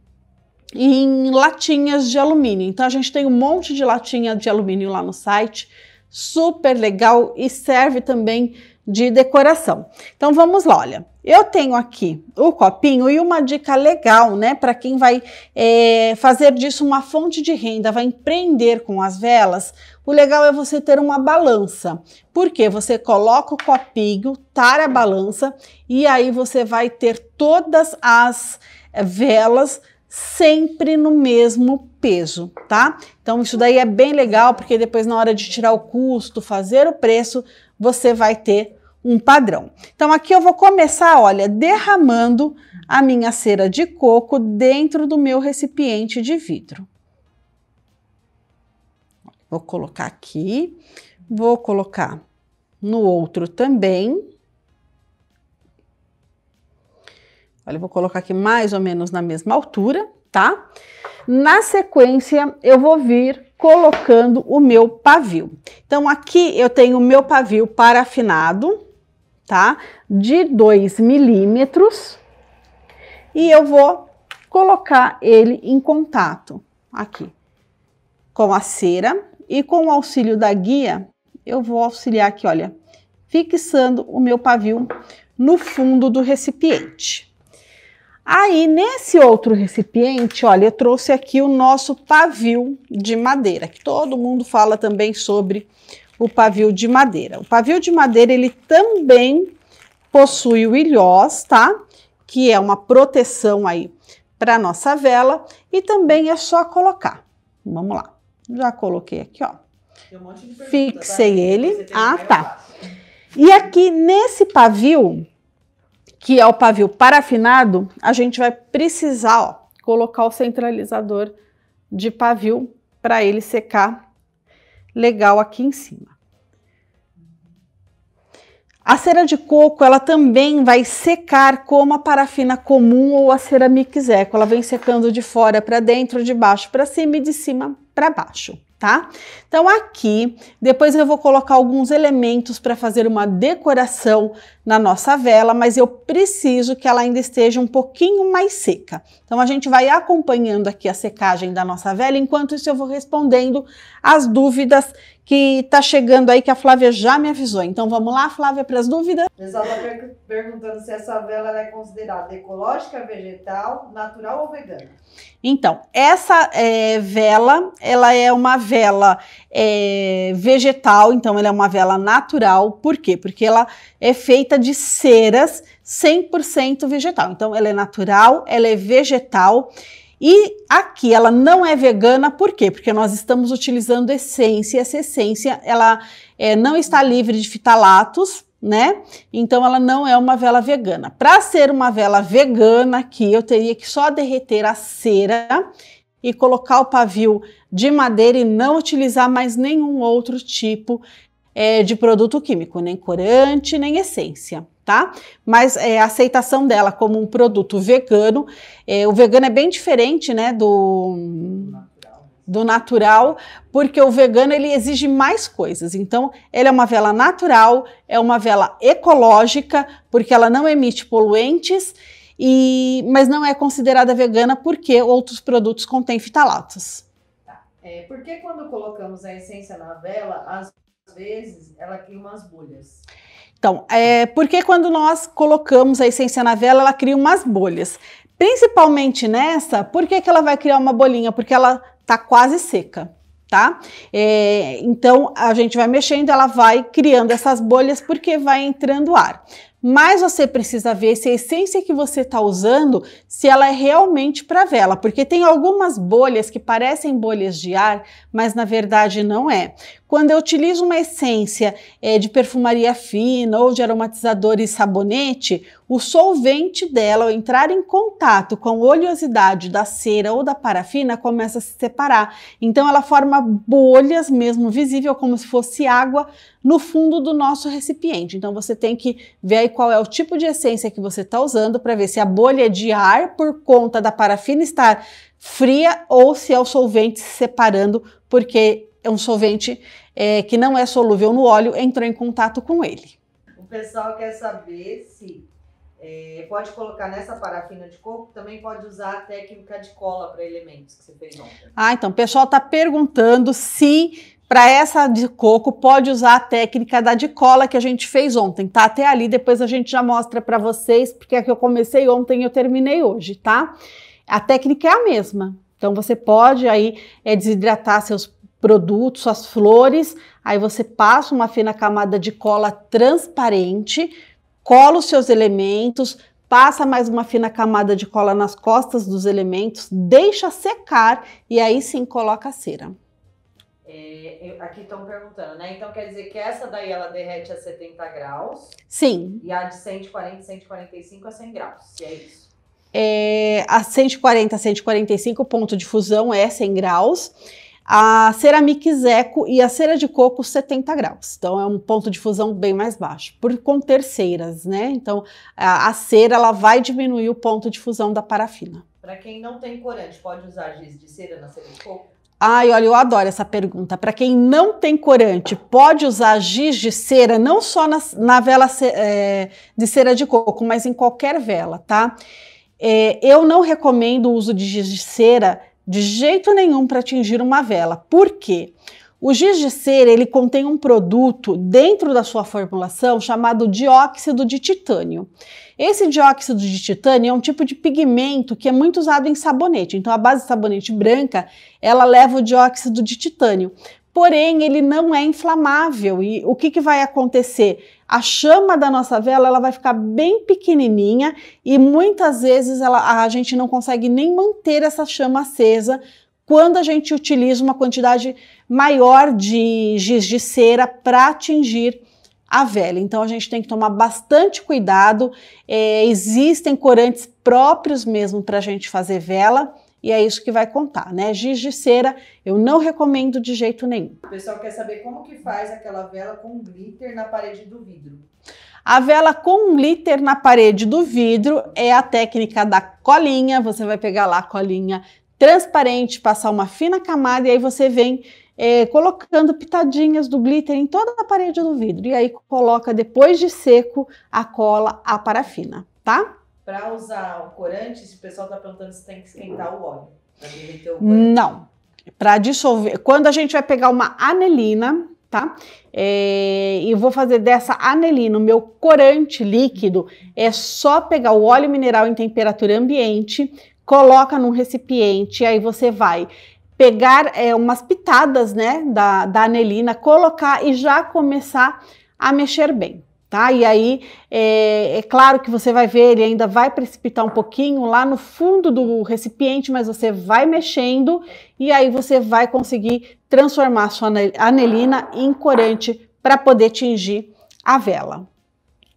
em latinhas de alumínio. Então, a gente tem um monte de latinha de alumínio lá no site, super legal e serve também de decoração. Então, vamos lá, olha. Eu tenho aqui o copinho e uma dica legal, né, para quem vai fazer disso uma fonte de renda, vai empreender com as velas. O legal é você ter uma balança, porque você coloca o copinho, tara a balança e aí você vai ter todas as velas sempre no mesmo peso, tá? Então isso daí é bem legal, porque depois na hora de tirar o custo, fazer o preço, você vai ter um padrão. Então aqui eu vou começar, olha, derramando a minha cera de coco dentro do meu recipiente de vidro. Vou colocar aqui, vou colocar no outro também. Olha, eu vou colocar aqui mais ou menos na mesma altura, tá? Na sequência, eu vou vir colocando o meu pavio. Então aqui eu tenho o meu pavio parafinado, tá? De 2 milímetros. E eu vou colocar ele em contato aqui com a cera. E com o auxílio da guia, eu vou auxiliar aqui, olha, fixando o meu pavio no fundo do recipiente. Aí, nesse outro recipiente, olha, eu trouxe aqui o nosso pavio de madeira, que todo mundo fala também sobre o pavio de madeira. O pavio de madeira, ele também possui o ilhós, tá? Que é uma proteção aí para nossa vela e também é só colocar. Vamos lá. Já coloquei aqui, ó. Tem um monte de pergunta, fixei tá? Ele. Ah, tá. E aqui nesse pavio, que é o pavio parafinado, a gente vai precisar, ó, colocar o centralizador de pavio para ele secar legal aqui em cima. A cera de coco, ela também vai secar como a parafina comum ou a Ceramix Eco. Ela vem secando de fora para dentro, de baixo para cima e de cima para baixo, tá? Então aqui, depois eu vou colocar alguns elementos para fazer uma decoração na nossa vela, mas eu preciso que ela ainda esteja um pouquinho mais seca. Então a gente vai acompanhando aqui a secagem da nossa vela, enquanto isso eu vou respondendo as dúvidas que tá chegando aí, que a Flávia já me avisou. Então vamos lá, Flávia, para as dúvidas? O pessoal tá perguntando se essa vela ela é considerada ecológica, vegetal, natural ou vegana. Então, essa vela, ela é uma vela vegetal, então ela é uma vela natural. Por quê? Porque ela é feita de ceras 100% vegetal. Então, ela é natural, ela é vegetal. E aqui ela não é vegana, por quê? Porque nós estamos utilizando essência, essa essência ela não está livre de fitalatos, né? Então ela não é uma vela vegana. Para ser uma vela vegana aqui, eu teria que só derreter a cera e colocar o pavio de madeira e não utilizar mais nenhum outro tipo de produto químico, nem corante, nem essência. Tá? Mas a aceitação dela como um produto vegano, o vegano é bem diferente, né, do natural, porque o vegano ele exige mais coisas. Então, ela é uma vela natural, é uma vela ecológica, porque ela não emite poluentes, mas não é considerada vegana porque outros produtos contêm fitalatos. Tá. Por que quando colocamos a essência na vela, às vezes ela cria umas bolhas? Então, porque quando nós colocamos a essência na vela, ela cria umas bolhas. Principalmente nessa, por que ela vai criar uma bolinha? Porque ela tá quase seca, tá? Então, a gente vai mexendo, ela vai criando essas bolhas porque vai entrando ar. mais você precisa ver se a essência que você está usando, se ela é realmente para vela, porque tem algumas bolhas que parecem bolhas de ar, mas na verdade não é. Quando eu utilizo uma essência de perfumaria fina ou de aromatizador e sabonete, o solvente dela, ao entrar em contato com a oleosidade da cera ou da parafina, começa a se separar. Então ela forma bolhas mesmo visível, como se fosse água no fundo do nosso recipiente. Então você tem que ver aí qual é o tipo de essência que você está usando para ver se a bolha é de ar por conta da parafina estar fria ou se é o solvente se separando porque é um solvente que não é solúvel no óleo, entrou em contato com ele. O pessoal quer saber se pode colocar nessa parafina de coco, também pode usar a técnica de cola para elementos que você fez ontem. Então o pessoal está perguntando se para essa de coco pode usar a técnica da de cola que a gente fez ontem, tá? Até ali, depois a gente já mostra para vocês, porque a que eu comecei ontem eu terminei hoje, tá? A técnica é a mesma, então você pode aí desidratar seus produtos, suas flores, aí você passa uma fina camada de cola transparente, cola os seus elementos, passa mais uma fina camada de cola nas costas dos elementos, deixa secar e aí sim coloca a cera. Aqui estão perguntando, né? Então quer dizer que essa daí ela derrete a 70 graus? Sim. E a de 140, 145 a 100 graus, se é isso? A 140, 145, o ponto de fusão é 100 graus. A Ceramix Eco e a cera de coco 70 graus, então é um ponto de fusão bem mais baixo, por conter ceras, né? Então a cera ela vai diminuir o ponto de fusão da parafina. Para quem não tem corante, pode usar giz de cera na cera de coco? Olha, eu adoro essa pergunta. Para quem não tem corante, pode usar giz de cera, não só na vela de cera de coco, mas em qualquer vela, tá? Eu não recomendo o uso de giz de cera de jeito nenhum para tingir uma vela. Por quê? O giz de cera, ele contém um produto dentro da sua formulação chamado dióxido de titânio. Esse dióxido de titânio é um tipo de pigmento que é muito usado em sabonete. Então, a base de sabonete branca, ela leva o dióxido de titânio. Porém, ele não é inflamável. E o que vai acontecer? A chama da nossa vela ela vai ficar bem pequenininha e muitas vezes a gente não consegue nem manter essa chama acesa quando a gente utiliza uma quantidade maior de giz de cera para atingir a vela. Então a gente tem que tomar bastante cuidado. Existem corantes próprios mesmo para a gente fazer vela. E é isso que vai contar, né? Giz de cera eu não recomendo de jeito nenhum. O pessoal quer saber como que faz aquela vela com glitter na parede do vidro. A vela com glitter na parede do vidro é a técnica da colinha. Você vai pegar lá a colinha transparente, passar uma fina camada e aí você vem colocando pitadinhas do glitter em toda a parede do vidro. E aí coloca, depois de seco, a cola, a parafina, tá? Para usar o corante, se o pessoal está perguntando se tem que esquentar o óleo para derreter o corante. Não. Para dissolver, quando a gente vai pegar uma anelina, tá? E vou fazer dessa anelina o meu corante líquido, é só pegar o óleo mineral em temperatura ambiente, coloca num recipiente, aí você vai pegar umas pitadas, né, da anelina, colocar e já começar a mexer bem. Tá? E aí, é claro que você vai ver, ele ainda vai precipitar um pouquinho lá no fundo do recipiente, mas você vai mexendo e aí você vai conseguir transformar a sua anelina em corante para poder tingir a vela.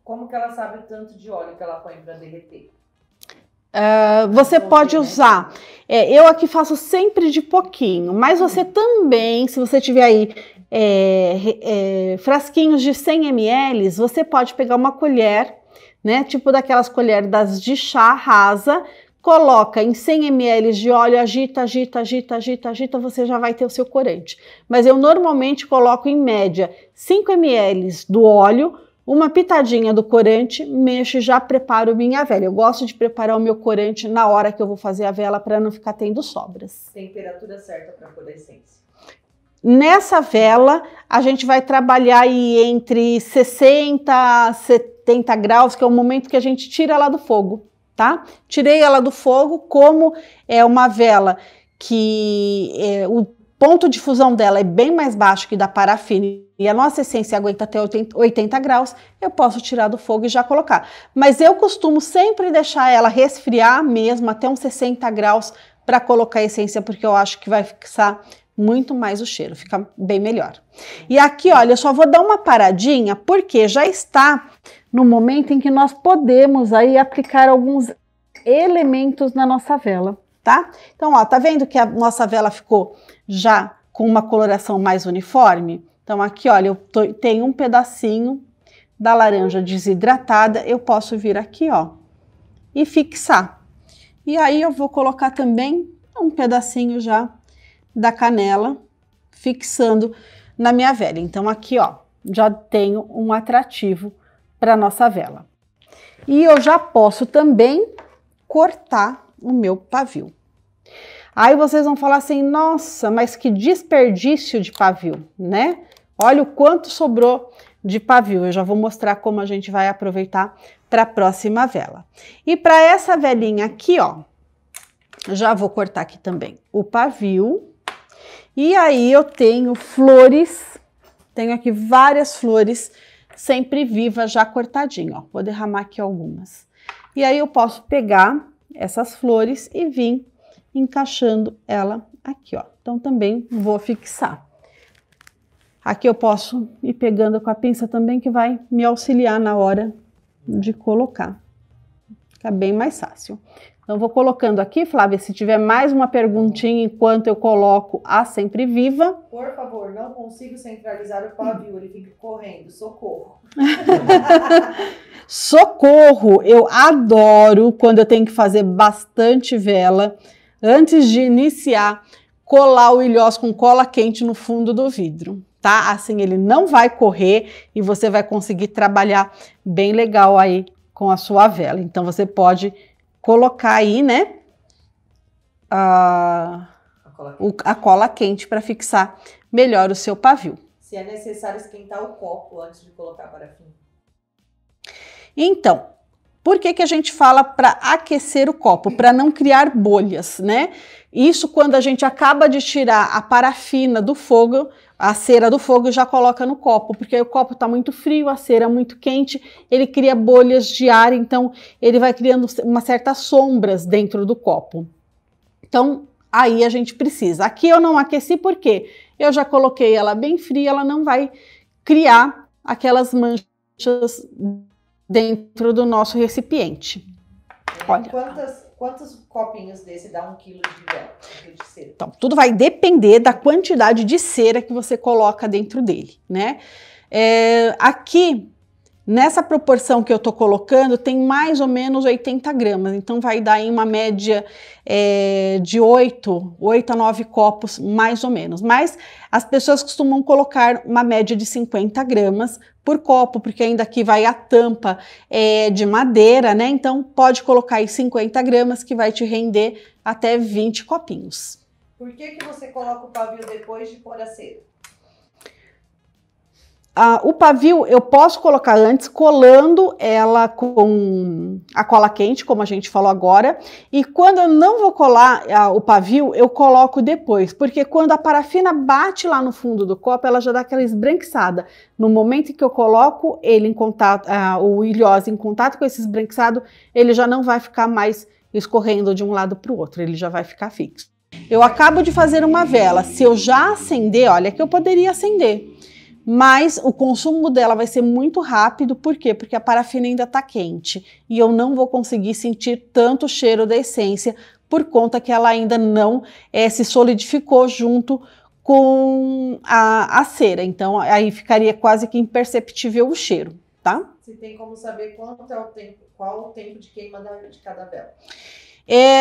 Como que ela sabe o tanto de óleo que ela põe para derreter? Você pode usar, eu aqui faço sempre de pouquinho, mas você também, se você tiver aí frasquinhos de 100 ml, você pode pegar uma colher, né, tipo daquelas colheres de chá rasa, coloca em 100 ml de óleo, agita, agita, agita, agita, agita, você já vai ter o seu corante. Mas eu normalmente coloco em média 5 ml do óleo, uma pitadinha do corante, mexo e já preparo minha vela. Eu gosto de preparar o meu corante na hora que eu vou fazer a vela para não ficar tendo sobras. Temperatura certa para pôr a essência. Nessa vela, a gente vai trabalhar aí entre 60 a 70 graus, que é o momento que a gente tira ela do fogo, tá? Tirei ela do fogo, como é uma vela que o ponto de fusão dela é bem mais baixo que da parafina e a nossa essência aguenta até 80 graus, eu posso tirar do fogo e já colocar. Mas eu costumo sempre deixar ela resfriar mesmo até uns 60 graus para colocar a essência, porque eu acho que vai fixar muito mais o cheiro, fica bem melhor. E aqui, olha, eu só vou dar uma paradinha, porque já está no momento em que nós podemos aí aplicar alguns elementos na nossa vela, tá? Então, ó, tá vendo que a nossa vela ficou já com uma coloração mais uniforme? Então, aqui, olha, eu tenho um pedacinho da laranja desidratada, eu posso vir aqui, ó, e fixar. E aí eu vou colocar também um pedacinho já da canela, fixando na minha vela. Então, aqui, ó, já tenho um atrativo para nossa vela. E eu já posso também cortar o meu pavio. Aí vocês vão falar assim, nossa, mas que desperdício de pavio, né? Olha o quanto sobrou de pavio. Eu já vou mostrar como a gente vai aproveitar para a próxima vela. E para essa velinha aqui, ó, já vou cortar aqui também o pavio. E aí eu tenho flores, tenho aqui várias flores, sempre vivas, já cortadinho, ó. Vou derramar aqui algumas. E aí eu posso pegar essas flores e vir encaixando ela aqui, ó. Então também vou fixar. Aqui eu posso ir pegando com a pinça também, que vai me auxiliar na hora de colocar. Fica bem mais fácil. Então vou colocando aqui, Flávia, se tiver mais uma perguntinha enquanto eu coloco a Sempre Viva. Por favor, não consigo centralizar o pavio, ele fica correndo, socorro. Socorro! Eu adoro quando eu tenho que fazer bastante vela. Antes de iniciar, colar o ilhós com cola quente no fundo do vidro, tá? Assim ele não vai correr e você vai conseguir trabalhar bem legal aí com a sua vela. Então você pode colocar aí, né, a cola quente para fixar melhor o seu pavio. Se é necessário esquentar o copo antes de colocar a parafina. Então, por que que a gente fala para aquecer o copo? Para não criar bolhas, né? Isso quando a gente acaba de tirar a parafina do fogo, a cera do fogo, já coloca no copo, porque aí o copo está muito frio, a cera muito quente, ele cria bolhas de ar, então ele vai criando umas certas sombras dentro do copo. Então, aí a gente precisa. Aqui eu não aqueci porque eu já coloquei ela bem fria, ela não vai criar aquelas manchas dentro do nosso recipiente. Olha. Quantos copinhos desse dá 1 quilo de vela, de cera? Então, tudo vai depender da quantidade de cera que você coloca dentro dele, né? Aqui, nessa proporção que eu tô colocando, tem mais ou menos 80 gramas. Então, vai dar em uma média de 8 a 9 copos, mais ou menos. Mas as pessoas costumam colocar uma média de 50 gramas por copo, porque ainda aqui vai a tampa de madeira, né? Então, pode colocar aí 50 gramas, que vai te render até 20 copinhos. Por que você coloca o pavio depois de pôr a cera? O pavio eu posso colocar antes, colando ela com a cola quente, como a gente falou agora. E quando eu não vou colar o pavio, eu coloco depois. Porque quando a parafina bate lá no fundo do copo, ela já dá aquela esbranquiçada. No momento em que eu coloco ele em contato, o ilhós em contato com esse esbranquiçado, ele já não vai ficar mais escorrendo de um lado para o outro, ele já vai ficar fixo. Eu acabo de fazer uma vela, se eu já acender, olha que eu poderia acender. Mas o consumo dela vai ser muito rápido, por quê? Porque a parafina ainda está quente e eu não vou conseguir sentir tanto o cheiro da essência por conta que ela ainda não se solidificou junto com a cera. Então aí ficaria quase que imperceptível o cheiro, tá? Você tem como saber qual o tempo de queima de cada vela?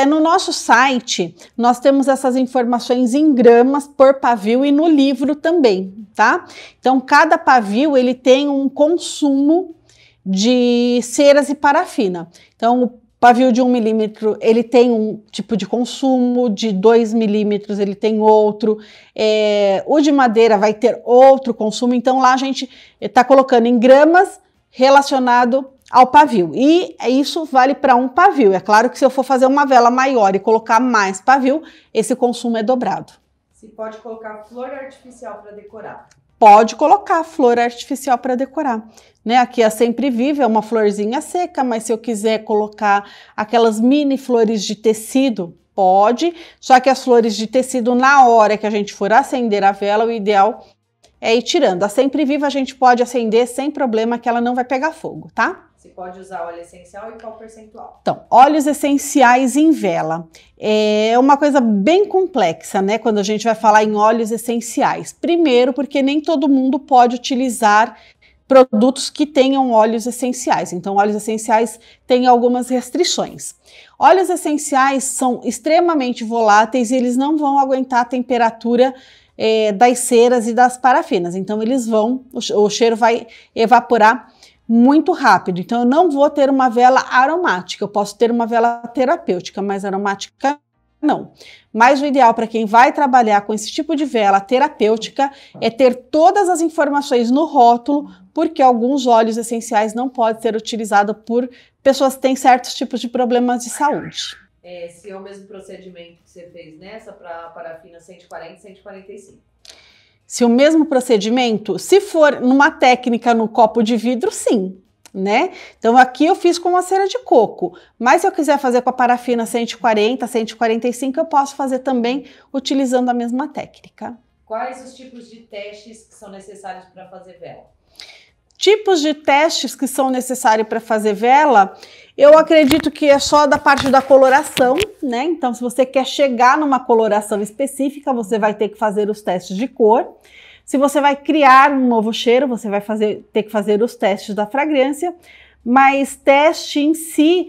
No nosso site, nós temos essas informações em gramas por pavio e no livro também, tá? Então, cada pavio, ele tem um consumo de ceras e parafina. Então, o pavio de 1 milímetro, ele tem um tipo de consumo, de 2 milímetros ele tem outro, o de madeira vai ter outro consumo, então lá a gente está colocando em gramas relacionado ao pavio, e isso vale para um pavio. É claro que se eu for fazer uma vela maior e colocar mais pavio, esse consumo é dobrado. se pode colocar flor artificial para decorar. Pode colocar flor artificial para decorar, né? Aqui a Sempre Vive é uma florzinha seca, mas se eu quiser colocar aquelas mini flores de tecido, pode, só que as flores de tecido, na hora que a gente for acender a vela, o ideal é ir tirando. A Sempre Vive a gente pode acender sem problema, que ela não vai pegar fogo, tá? Você pode usar óleo essencial e qual percentual? Então, óleos essenciais em vela. É uma coisa bem complexa, né? Quando a gente vai falar em óleos essenciais. Primeiro, porque nem todo mundo pode utilizar produtos que tenham óleos essenciais. Então, óleos essenciais têm algumas restrições. Óleos essenciais são extremamente voláteis e eles não vão aguentar a temperatura das ceras e das parafinas. Então, o cheiro vai evaporar muito rápido. Então, eu não vou ter uma vela aromática. Eu posso ter uma vela terapêutica, mas aromática não. Mas o ideal para quem vai trabalhar com esse tipo de vela terapêutica é ter todas as informações no rótulo, porque alguns óleos essenciais não podem ser utilizados por pessoas que têm certos tipos de problemas de saúde. Se é o mesmo procedimento que você fez nessa para parafina 140 e 145. Se o mesmo procedimento, se for numa técnica no copo de vidro, sim, né? Então aqui eu fiz com a cera de coco, mas se eu quiser fazer com a parafina 140, 145, eu posso fazer também utilizando a mesma técnica. Quais os tipos de testes que são necessários para fazer vela? Tipos de testes que são necessários para fazer vela, eu acredito que é só da parte da coloração, né? Então, se você quer chegar numa coloração específica, você vai ter que fazer os testes de cor. Se você vai criar um novo cheiro, você vai ter que fazer os testes da fragrância, mas teste em si,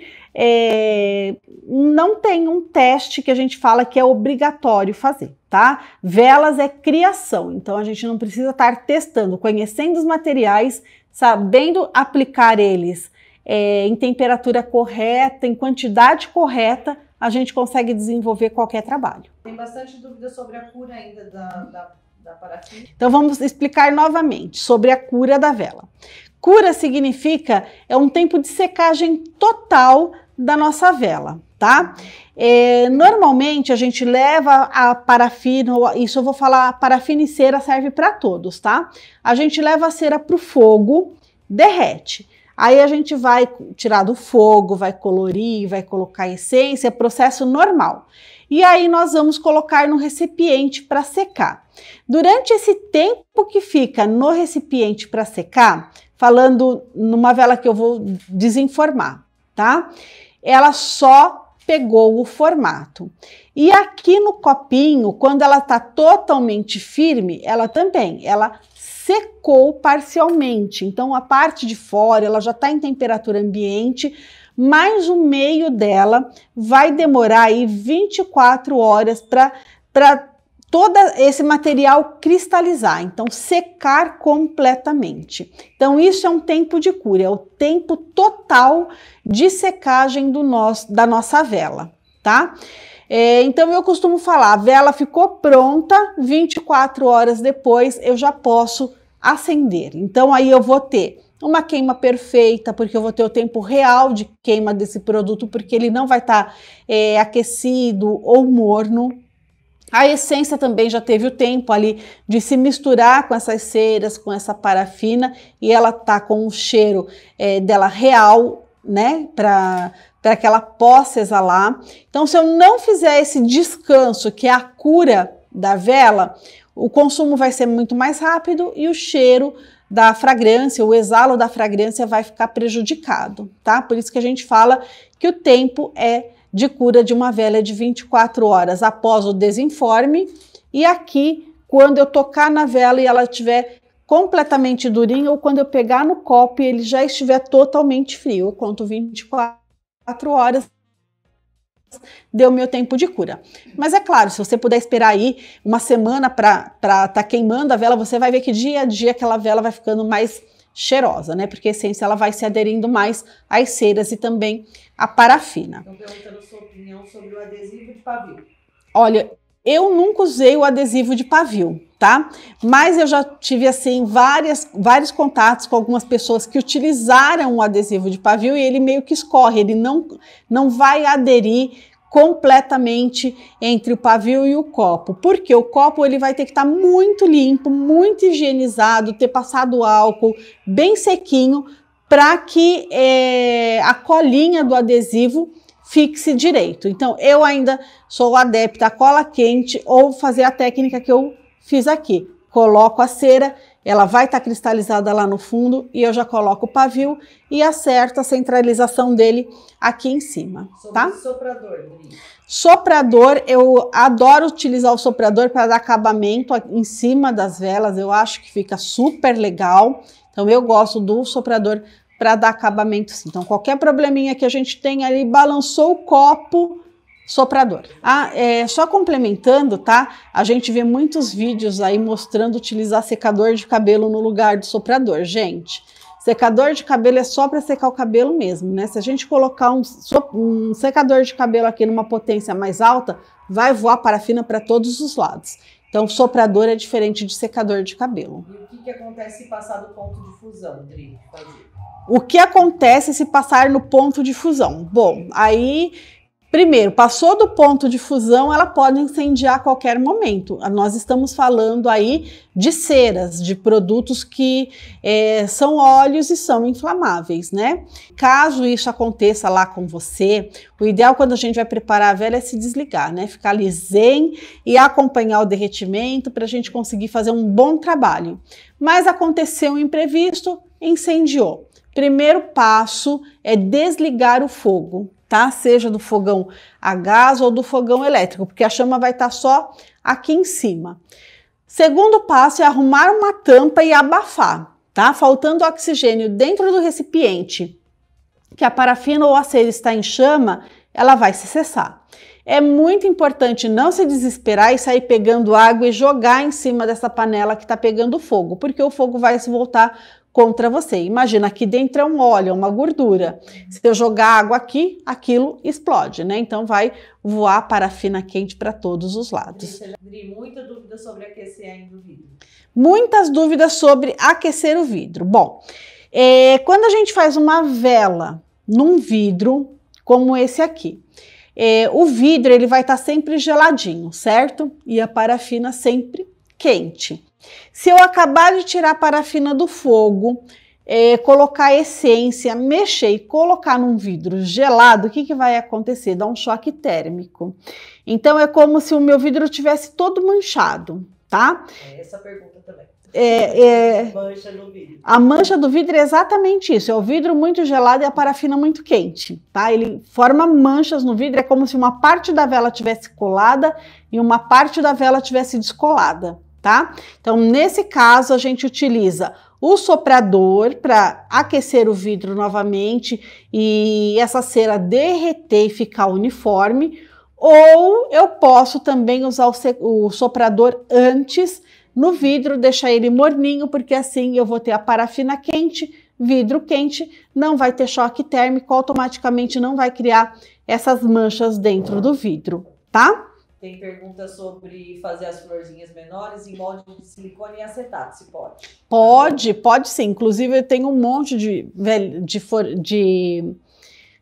não tem um teste que a gente fala que é obrigatório fazer, tá? Velas é criação, então a gente não precisa estar testando, conhecendo os materiais, sabendo aplicar eles em temperatura correta, em quantidade correta, a gente consegue desenvolver qualquer trabalho. Tem bastante dúvida sobre a cura ainda da parafina. Então vamos explicar novamente sobre a cura da vela. Cura significa um tempo de secagem total da nossa vela, tá? Normalmente a gente leva a parafina, isso eu vou falar, parafina e cera serve para todos, tá? A gente leva a cera para o fogo, derrete. Aí a gente vai tirar do fogo, vai colorir, vai colocar essência, processo normal. E aí nós vamos colocar no recipiente para secar. Durante esse tempo que fica no recipiente para secar, falando numa vela que eu vou desenformar, tá? Ela só pegou o formato. E aqui no copinho, quando ela tá totalmente firme, ela secou parcialmente. Então a parte de fora, ela já está em temperatura ambiente, mas o meio dela vai demorar aí 24 horas para todo esse material cristalizar, então secar completamente. Então isso é um tempo de cura, é o tempo total de secagem da nossa vela, tá? Então eu costumo falar, a vela ficou pronta, 24 horas depois eu já posso acender. Então aí eu vou ter uma queima perfeita, porque eu vou ter o tempo real de queima desse produto, porque ele não vai estar aquecido ou morno. A essência também já teve o tempo ali de se misturar com essas ceras, com essa parafina, e ela tá com o cheiro dela real, né, para que ela possa exalar. Então, se eu não fizer esse descanso, que é a cura da vela, o consumo vai ser muito mais rápido e o cheiro da fragrância, o exalo da fragrância vai ficar prejudicado, tá? Por isso que a gente fala que o tempo de cura de uma vela é de 24 horas após o desenforme, e aqui, quando eu tocar na vela e ela estiver completamente durinha, ou quando eu pegar no copo e ele já estiver totalmente frio, eu conto 24 horas, deu meu tempo de cura. Mas é claro, se você puder esperar aí uma semana para tá queimando a vela, você vai ver que dia a dia aquela vela vai ficando mais cheirosa, né? Porque a essência ela vai se aderindo mais às ceras e também à parafina. Estão perguntando sua opinião sobre o adesivo de pavio. Olha, eu nunca usei o adesivo de pavio, tá? Mas eu já tive, assim, vários contatos com algumas pessoas que utilizaram o adesivo de pavio e ele meio que escorre, ele não vai aderir completamente entre o pavio e o copo, porque o copo ele vai ter que estar muito limpo, muito higienizado, ter passado álcool, bem sequinho, para que a colinha do adesivo fixe direito. Então, eu ainda sou adepta à cola quente ou fazer a técnica que eu fiz aqui. Coloco a cera, ela vai estar cristalizada lá no fundo e eu já coloco o pavio e acerto a centralização dele aqui em cima, tá? Soprador, Dri. Soprador, eu adoro utilizar o soprador para dar acabamento em cima das velas, eu acho que fica super legal. Então, eu gosto do soprador para dar acabamento, sim. Então, qualquer probleminha que a gente tenha ali, balançou o copo, soprador. Só complementando, tá? A gente vê muitos vídeos aí mostrando utilizar secador de cabelo no lugar do soprador. Gente, secador de cabelo é só para secar o cabelo mesmo, né? Se a gente colocar um secador de cabelo aqui numa potência mais alta, vai voar parafina para todos os lados. Então, soprador é diferente de secador de cabelo. E o que acontece se passar do ponto de fusão, Dri? O que acontece se passar no ponto de fusão? Bom, aí... Primeiro, passou do ponto de fusão, ela pode incendiar a qualquer momento. Nós estamos falando aí de ceras, de produtos que são óleos e são inflamáveis, né? Caso isso aconteça lá com você, o ideal quando a gente vai preparar a vela é se desligar, né? Ficar ali zen e acompanhar o derretimento para a gente conseguir fazer um bom trabalho. Mas aconteceu um imprevisto, incendiou. Primeiro passo é desligar o fogo. Tá? Seja do fogão a gás ou do fogão elétrico, porque a chama vai estar só aqui em cima. Segundo passo é arrumar uma tampa e abafar, tá? Faltando oxigênio dentro do recipiente, que a parafina ou a cera está em chama, ela vai se cessar. É muito importante não se desesperar e sair pegando água e jogar em cima dessa panela que está pegando fogo, porque o fogo vai se voltar contra você. Imagina, aqui dentro é um óleo, uma gordura. Se eu jogar água aqui, aquilo explode, né? Então vai voar parafina quente para todos os lados. Dri, muita dúvida sobre aquecer ainda o vidro. Muitas dúvidas sobre aquecer o vidro. Bom, quando a gente faz uma vela num vidro como esse aqui, o vidro ele vai estar sempre geladinho, certo? E a parafina sempre quente. Se eu acabar de tirar a parafina do fogo, colocar essência, mexer e colocar num vidro gelado, o que vai acontecer? Dá um choque térmico. Então é como se o meu vidro tivesse todo manchado, tá? Essa pergunta também. Mancha no vidro. A mancha do vidro é exatamente isso, é o vidro muito gelado e a parafina muito quente, tá? Ele forma manchas no vidro, é como se uma parte da vela tivesse colada e uma parte da vela tivesse descolada. Tá? Então, nesse caso, a gente utiliza o soprador para aquecer o vidro novamente e essa cera derreter e ficar uniforme, ou eu posso também usar o soprador antes no vidro, deixar ele morninho, porque assim eu vou ter a parafina quente, vidro quente, não vai ter choque térmico, automaticamente não vai criar essas manchas dentro do vidro, tá? Tem pergunta sobre fazer as florzinhas menores em molde de silicone e acetato, se pode? Pode sim. Inclusive eu tenho um monte de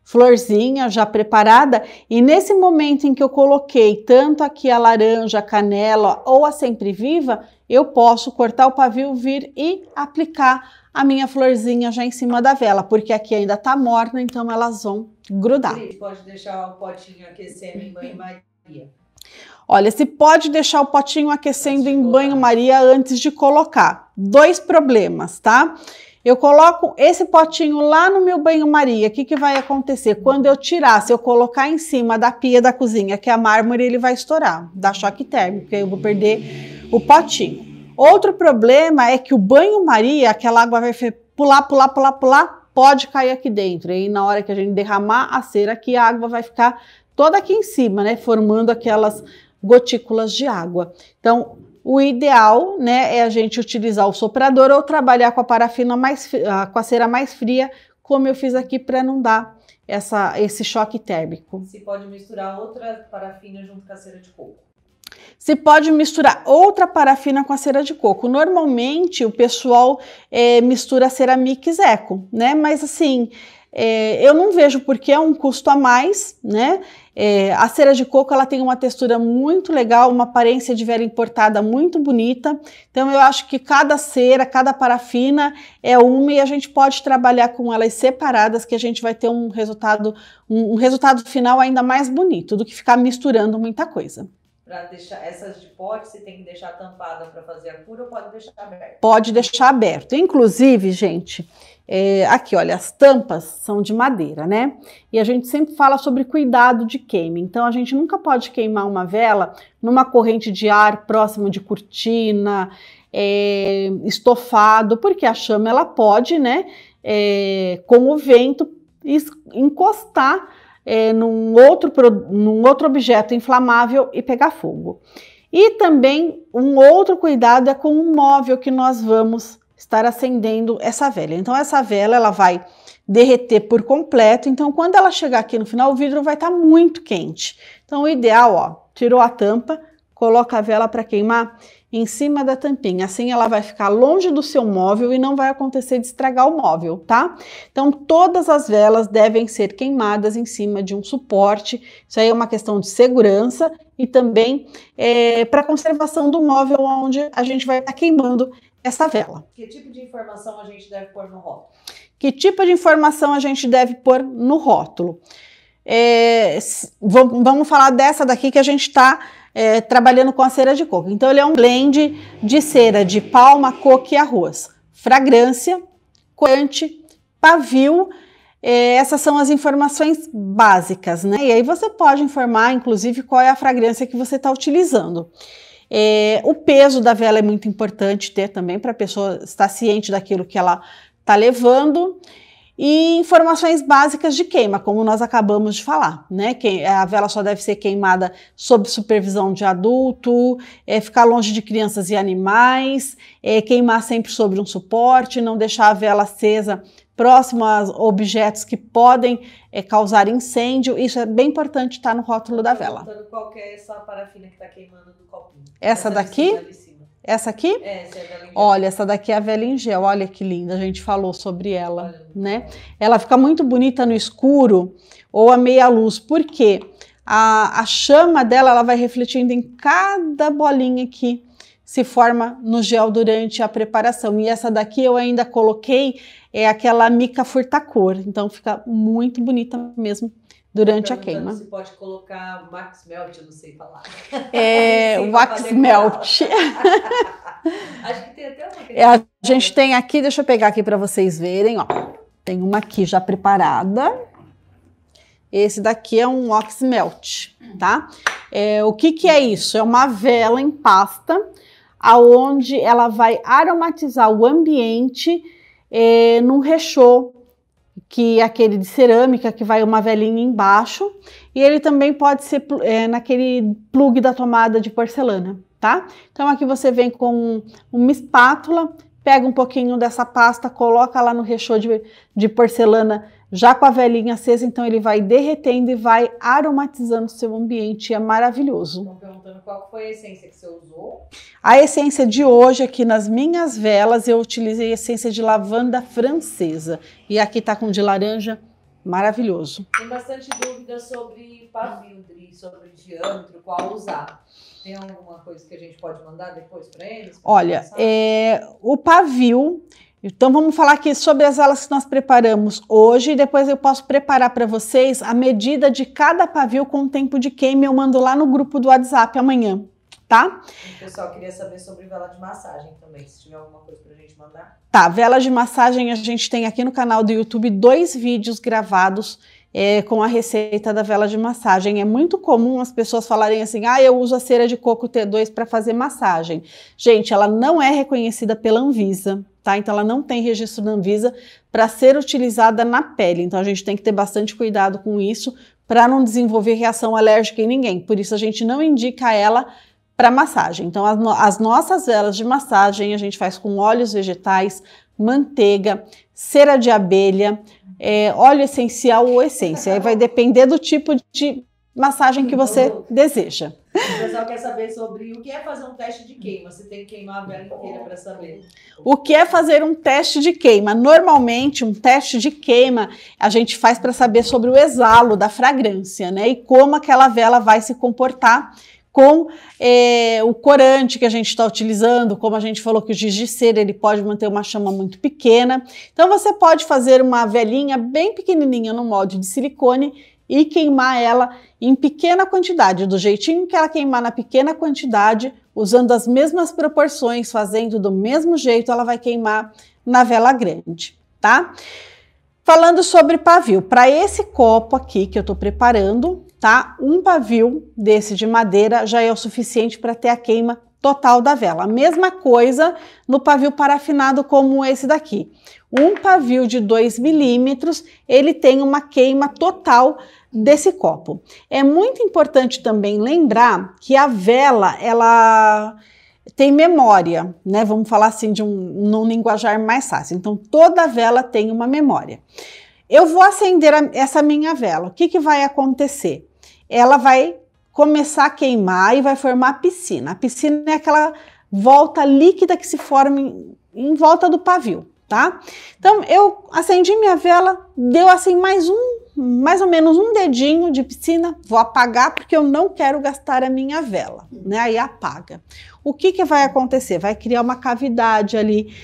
florzinha já preparada e nesse momento em que eu coloquei tanto aqui a laranja, a canela ou a sempre viva, eu posso cortar o pavio, vir e aplicar a minha florzinha já em cima da vela, porque aqui ainda tá morna, então elas vão grudar. Pode deixar o potinho aquecendo em banho-maria? Olha, se pode deixar o potinho aquecendo em banho-maria antes de colocar. 2 problemas, tá? Eu coloco esse potinho lá no meu banho-maria, o que vai acontecer? Quando eu tirar, se eu colocar em cima da pia da cozinha, que é a mármore, ele vai estourar, dá choque térmico, porque eu vou perder o potinho. Outro problema é que o banho-maria, aquela água vai pular, pode cair aqui dentro. E aí, na hora que a gente derramar a cera aqui, a água vai ficar toda aqui em cima, né? Formando aquelas gotículas de água. Então, o ideal, né, é a gente utilizar o soprador ou trabalhar com a parafina com a cera mais fria, como eu fiz aqui, para não dar esse choque térmico. Se pode misturar outra parafina junto com a cera de coco? Se pode misturar outra parafina com a cera de coco. Normalmente o pessoal mistura a Ceramix Eco, né? Mas assim, eu não vejo porque é um custo a mais, né? A cera de coco ela tem uma textura muito legal, uma aparência de vela importada muito bonita. Então eu acho que cada cera, cada parafina é uma e a gente pode trabalhar com elas separadas que a gente vai ter um resultado final ainda mais bonito do que ficar misturando muita coisa. Para deixar essas de pote, você tem que deixar tampada para fazer a cura ou pode deixar aberto? Pode deixar aberto. Inclusive, gente, aqui, olha, as tampas são de madeira, né? E a gente sempre fala sobre cuidado de queima. Então, a gente nunca pode queimar uma vela numa corrente de ar próximo de cortina, estofado, porque a chama, ela pode, né, com o vento, encostar num outro objeto inflamável e pegar fogo. E também um outro cuidado é com o móvel que nós vamos estar acendendo essa vela. Então essa vela ela vai derreter por completo, então quando ela chegar aqui no final o vidro vai estar muito quente. Então o ideal, ó, tirou a tampa, coloca a vela para queimar em cima da tampinha, assim ela vai ficar longe do seu móvel e não vai acontecer de estragar o móvel, tá? Então todas as velas devem ser queimadas em cima de um suporte, isso aí é uma questão de segurança e também para conservação do móvel onde a gente vai estar queimando essa vela. Que tipo de informação a gente deve pôr no rótulo? Que tipo de informação a gente deve pôr no rótulo? Vamos falar dessa daqui que a gente está trabalhando com a cera de coco. Então ele é um blend de cera de palma, coco e arroz. Fragrância, corante, pavio. Essas são as informações básicas, né? E aí você pode informar, inclusive, qual é a fragrância que você está utilizando. O peso da vela é muito importante ter também para a pessoa estar ciente daquilo que ela está levando. E informações básicas de queima, como nós acabamos de falar, né? A vela só deve ser queimada sob supervisão de adulto, ficar longe de crianças e animais, queimar sempre sobre um suporte, não deixar a vela acesa próximo a objetos que podem causar incêndio. Isso é bem importante estar no rótulo da vela. Qual que é essa parafina que está queimando do copinho? Essa daqui? Essa aqui? Essa é a vela em gel. Olha, essa daqui é a vela em gel. Olha que linda, a gente falou sobre ela, né? Ela fica muito bonita no escuro ou a meia luz, porque a chama dela ela vai refletindo em cada bolinha que se forma no gel durante a preparação. E essa daqui eu ainda coloquei aquela mica furtacor, então fica muito bonita mesmo durante a queima. Você pode colocar wax melt, eu não sei falar. Wax melt. Acho que tem até uma. A gente tem aqui, deixa eu pegar aqui para vocês verem, ó. Tem uma aqui já preparada. Esse daqui é um wax melt, tá? O que é isso? É uma vela em pasta, aonde ela vai aromatizar o ambiente num rechô, que é aquele de cerâmica, que vai uma velinha embaixo, e ele também pode ser naquele plug da tomada de porcelana, tá? Então aqui você vem com uma espátula, pega um pouquinho dessa pasta, coloca lá no rechô de porcelana, já com a velinha acesa, então ele vai derretendo e vai aromatizando o seu ambiente, é maravilhoso. Estão perguntando qual foi a essência que você usou? A essência de hoje aqui nas minhas velas, eu utilizei a essência de lavanda francesa. E aqui tá com de laranja, maravilhoso. Tem bastante dúvida sobre pavio, sobre diâmetro, qual usar. Tem alguma coisa que a gente pode mandar depois para eles? Olha, o pavio... Então vamos falar aqui sobre as velas que nós preparamos hoje e depois eu posso preparar para vocês a medida de cada pavio com o tempo de queima. Eu mando lá no grupo do WhatsApp amanhã, tá? O pessoal queria saber sobre vela de massagem também, se tiver alguma coisa pra gente mandar. Tá, vela de massagem a gente tem aqui no canal do YouTube 2 vídeos gravados com a receita da vela de massagem. É muito comum as pessoas falarem assim, eu uso a cera de coco T2 para fazer massagem. Gente, ela não é reconhecida pela Anvisa, tá? Então ela não tem registro da Anvisa para ser utilizada na pele. Então a gente tem que ter bastante cuidado com isso para não desenvolver reação alérgica em ninguém. Por isso a gente não indica ela para massagem. Então as nossas velas de massagem a gente faz com óleos vegetais, manteiga, cera de abelha, óleo essencial ou essência. Aí vai depender do tipo de massagem que você deseja. O pessoal quer saber sobre o que é fazer um teste de queima. Você tem que queimar a vela inteira para saber. O que é fazer um teste de queima? Normalmente, um teste de queima a gente faz para saber sobre o exalo da fragrância, né? E como aquela vela vai se comportar com o corante que a gente está utilizando, como a gente falou que o giz de cera ele pode manter uma chama muito pequena. Então você pode fazer uma velinha bem pequenininha no molde de silicone e queimar ela em pequena quantidade, do jeitinho que ela queimar na pequena quantidade, usando as mesmas proporções, fazendo do mesmo jeito, ela vai queimar na vela grande, tá? Falando sobre pavio, para esse copo aqui que eu tô preparando, tá? Um pavio desse de madeira já é o suficiente para ter a queima total da vela. A mesma coisa no pavio parafinado como esse daqui. Um pavio de 2 milímetros, ele tem uma queima total desse copo. É muito importante também lembrar que a vela, ela tem memória, né? Vamos falar assim num linguajar mais fácil. Então, toda vela tem uma memória. Eu vou acender essa minha vela. O que vai acontecer? Ela vai começar a queimar e vai formar a piscina. A piscina é aquela volta líquida que se forma em volta do pavio, tá? Então, eu acendi minha vela, deu assim mais ou menos um dedinho de piscina, vou apagar porque eu não quero gastar a minha vela, né? Aí apaga. O que vai acontecer? Vai criar uma cavidade ali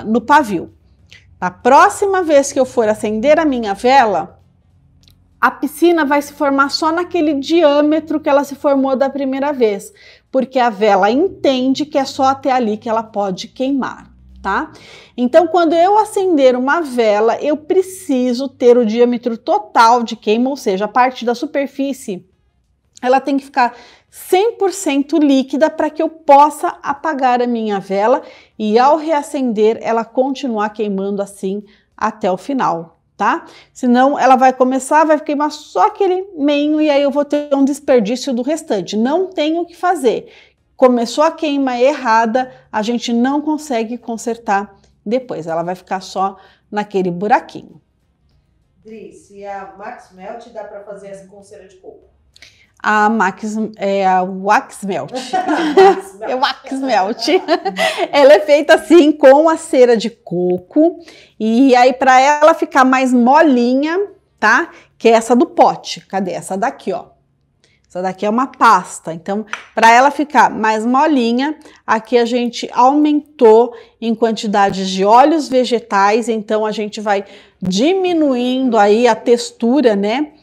no pavio. Na próxima vez que eu for acender a minha vela, a piscina vai se formar só naquele diâmetro que ela se formou da primeira vez, porque a vela entende que é só até ali que ela pode queimar, tá? Então, quando eu acender uma vela, eu preciso ter o diâmetro total de queima, ou seja, a parte da superfície, ela tem que ficar 100% líquida para que eu possa apagar a minha vela e ao reacender ela continuar queimando assim até o final, tá? Senão ela vai queimar só aquele meio e aí eu vou ter um desperdício do restante. Não tem o que fazer. Começou a queima errada, a gente não consegue consertar depois. Ela vai ficar só naquele buraquinho. Dri, se a Max Melt dá para fazer essa com cera de coco? A Wax Melt. É Wax Melt. Ela é feita assim com a cera de coco e aí para ela ficar mais molinha, tá? Que é essa do pote. Cadê? Essa daqui, ó. Essa daqui é uma pasta. Então, para ela ficar mais molinha, aqui a gente aumentou em quantidades de óleos vegetais. Então, a gente vai diminuindo aí a textura, né?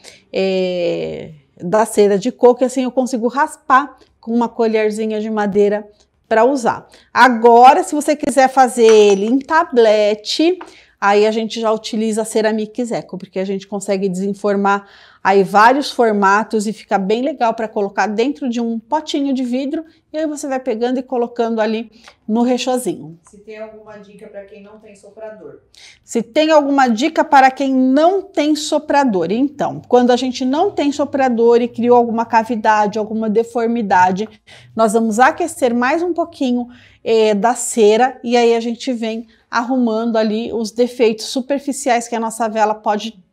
Da cera de coco, e assim eu consigo raspar com uma colherzinha de madeira para usar. Agora, se você quiser fazer ele em tablete, aí a gente já utiliza a Ceramix Eco, porque a gente consegue desenformar aí vários formatos e fica bem legal para colocar dentro de um potinho de vidro e aí você vai pegando e colocando ali no rechozinho. Se tem alguma dica para quem não tem soprador? Se tem alguma dica para quem não tem soprador, então, quando a gente não tem soprador e criou alguma cavidade, alguma deformidade, nós vamos aquecer mais um pouquinho da cera e aí a gente vem arrumando ali os defeitos superficiais que a nossa vela pode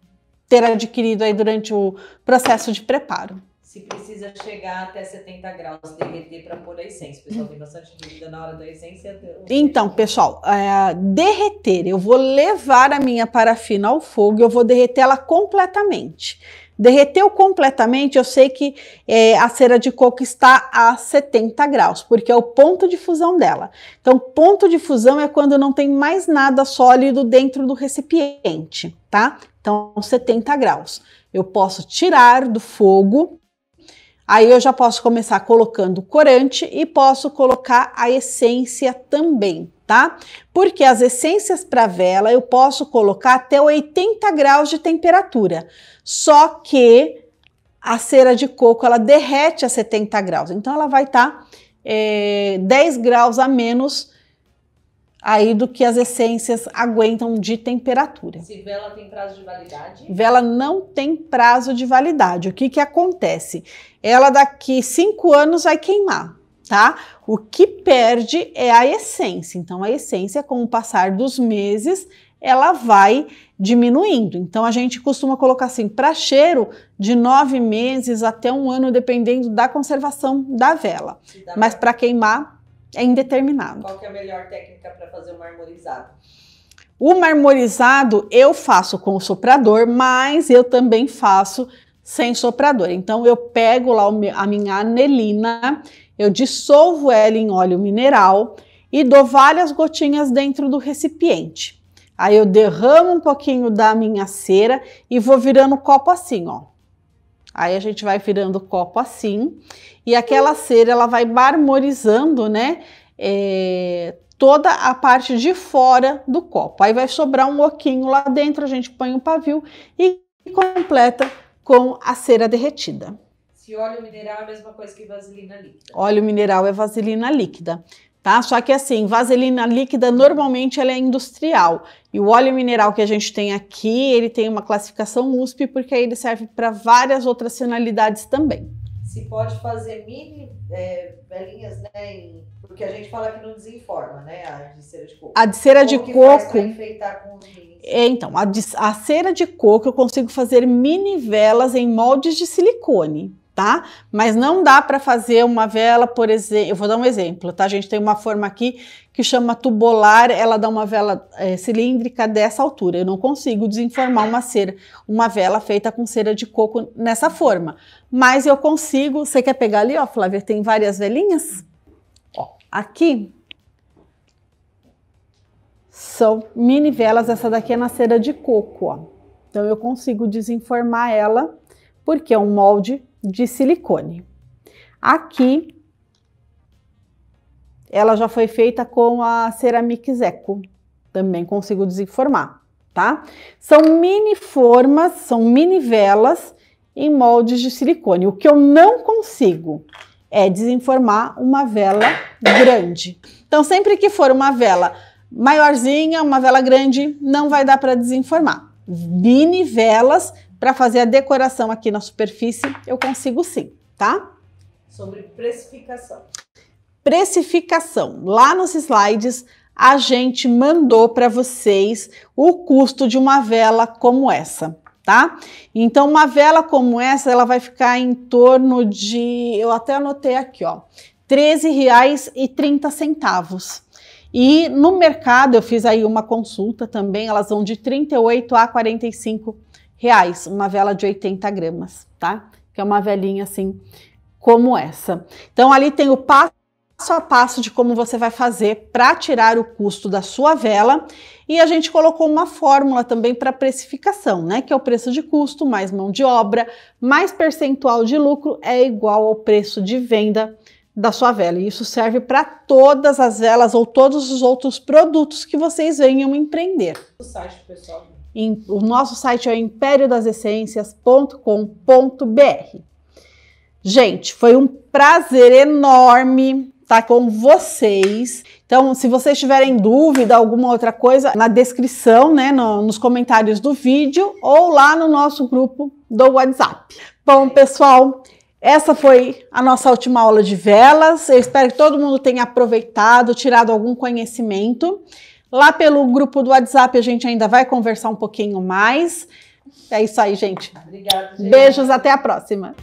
ter adquirido aí durante o processo de preparo. Se precisa chegar até 70 graus, derreter para pôr a essência. O pessoal tem bastante dúvida na hora da essência. Então, pessoal, derreter, eu vou levar a minha parafina ao fogo e eu vou derreter ela completamente. Derreteu completamente, eu sei que a cera de coco está a 70 graus, porque é o ponto de fusão dela. Então, ponto de fusão é quando não tem mais nada sólido dentro do recipiente, tá? Então, 70 graus. Eu posso tirar do fogo, aí eu já posso começar colocando corante e posso colocar a essência também, tá? Porque as essências para vela eu posso colocar até 80 graus de temperatura. Só que a cera de coco, ela derrete a 70 graus. Então, ela vai estar 10 graus a menos aí do que as essências aguentam de temperatura. Se vela tem prazo de validade? Vela não tem prazo de validade. O que acontece? Ela daqui 5 anos vai queimar, tá? O que perde é a essência. Então, a essência, com o passar dos meses, ela vai diminuindo. Então, a gente costuma colocar assim, para cheiro, de 9 meses até 1 ano, dependendo da conservação da vela. Mas para queimar, é indeterminado. Qual que é a melhor técnica para fazer o marmorizado? O marmorizado eu faço com o soprador, mas eu também faço sem soprador. Então, eu pego lá a minha anelina, eu dissolvo ela em óleo mineral e dou várias gotinhas dentro do recipiente. Aí eu derramo um pouquinho da minha cera e vou virando o copo assim, ó. Aí a gente vai virando o copo assim e aquela cera ela vai marmorizando, né, toda a parte de fora do copo. Aí vai sobrar um oquinho lá dentro, a gente põe um pavio e completa com a cera derretida. Se óleo mineral é a mesma coisa que vaselina líquida? Óleo mineral é vaselina líquida. Tá? Só que assim, vaselina líquida normalmente ela é industrial e o óleo mineral que a gente tem aqui, ele tem uma classificação USP porque aí ele serve para várias outras finalidades também. Se pode fazer mini velinhas, né? Porque a gente fala que não desenforma, né? A de cera de coco. A de cera de coco. Faz pra enfeitar com os minis? Então, a cera de coco eu consigo fazer mini velas em moldes de silicone. Tá? Mas não dá para fazer uma vela, por exemplo, eu vou dar um exemplo, tá? A gente tem uma forma aqui que chama tubular, ela dá uma vela cilíndrica dessa altura. Eu não consigo desenformar uma vela feita com cera de coco nessa forma. Mas eu consigo, você quer pegar ali, ó, Flávia, tem várias velinhas? Ó, aqui são mini velas, essa daqui é na cera de coco, ó. Então eu consigo desenformar ela, porque é um molde de silicone. Aqui, ela já foi feita com a Ceramix Eco. Também consigo desenformar, tá? São mini formas, são mini velas em moldes de silicone. O que eu não consigo é desenformar uma vela grande. Então, sempre que for uma vela maiorzinha, uma vela grande, não vai dar para desenformar. Mini velas para fazer a decoração aqui na superfície, eu consigo sim, tá? Sobre precificação. Precificação. Lá nos slides, a gente mandou para vocês o custo de uma vela como essa, tá? Então, uma vela como essa, ela vai ficar em torno de, eu até anotei aqui, ó, R$13,30. E no mercado, eu fiz aí uma consulta também, elas vão de 38 a 45 reais, uma vela de 80 gramas, tá? Que é uma velinha assim como essa. Então ali tem o passo a passo de como você vai fazer para tirar o custo da sua vela e a gente colocou uma fórmula também para precificação, né? Que é o preço de custo mais mão de obra, mais percentual de lucro é igual ao preço de venda da sua vela. E isso serve para todas as velas ou todos os outros produtos que vocês venham empreender. O site, pessoal. O nosso site é imperiodasessencias.com.br. Gente, foi um prazer enorme estar com vocês. Então, se vocês tiverem dúvida, alguma outra coisa, na descrição, né, nos comentários do vídeo ou lá no nosso grupo do WhatsApp. Bom, pessoal, essa foi a nossa última aula de velas. Eu espero que todo mundo tenha aproveitado, tirado algum conhecimento. Lá pelo grupo do WhatsApp a gente ainda vai conversar um pouquinho mais. É isso aí, gente. Obrigada, gente. Beijos, até a próxima.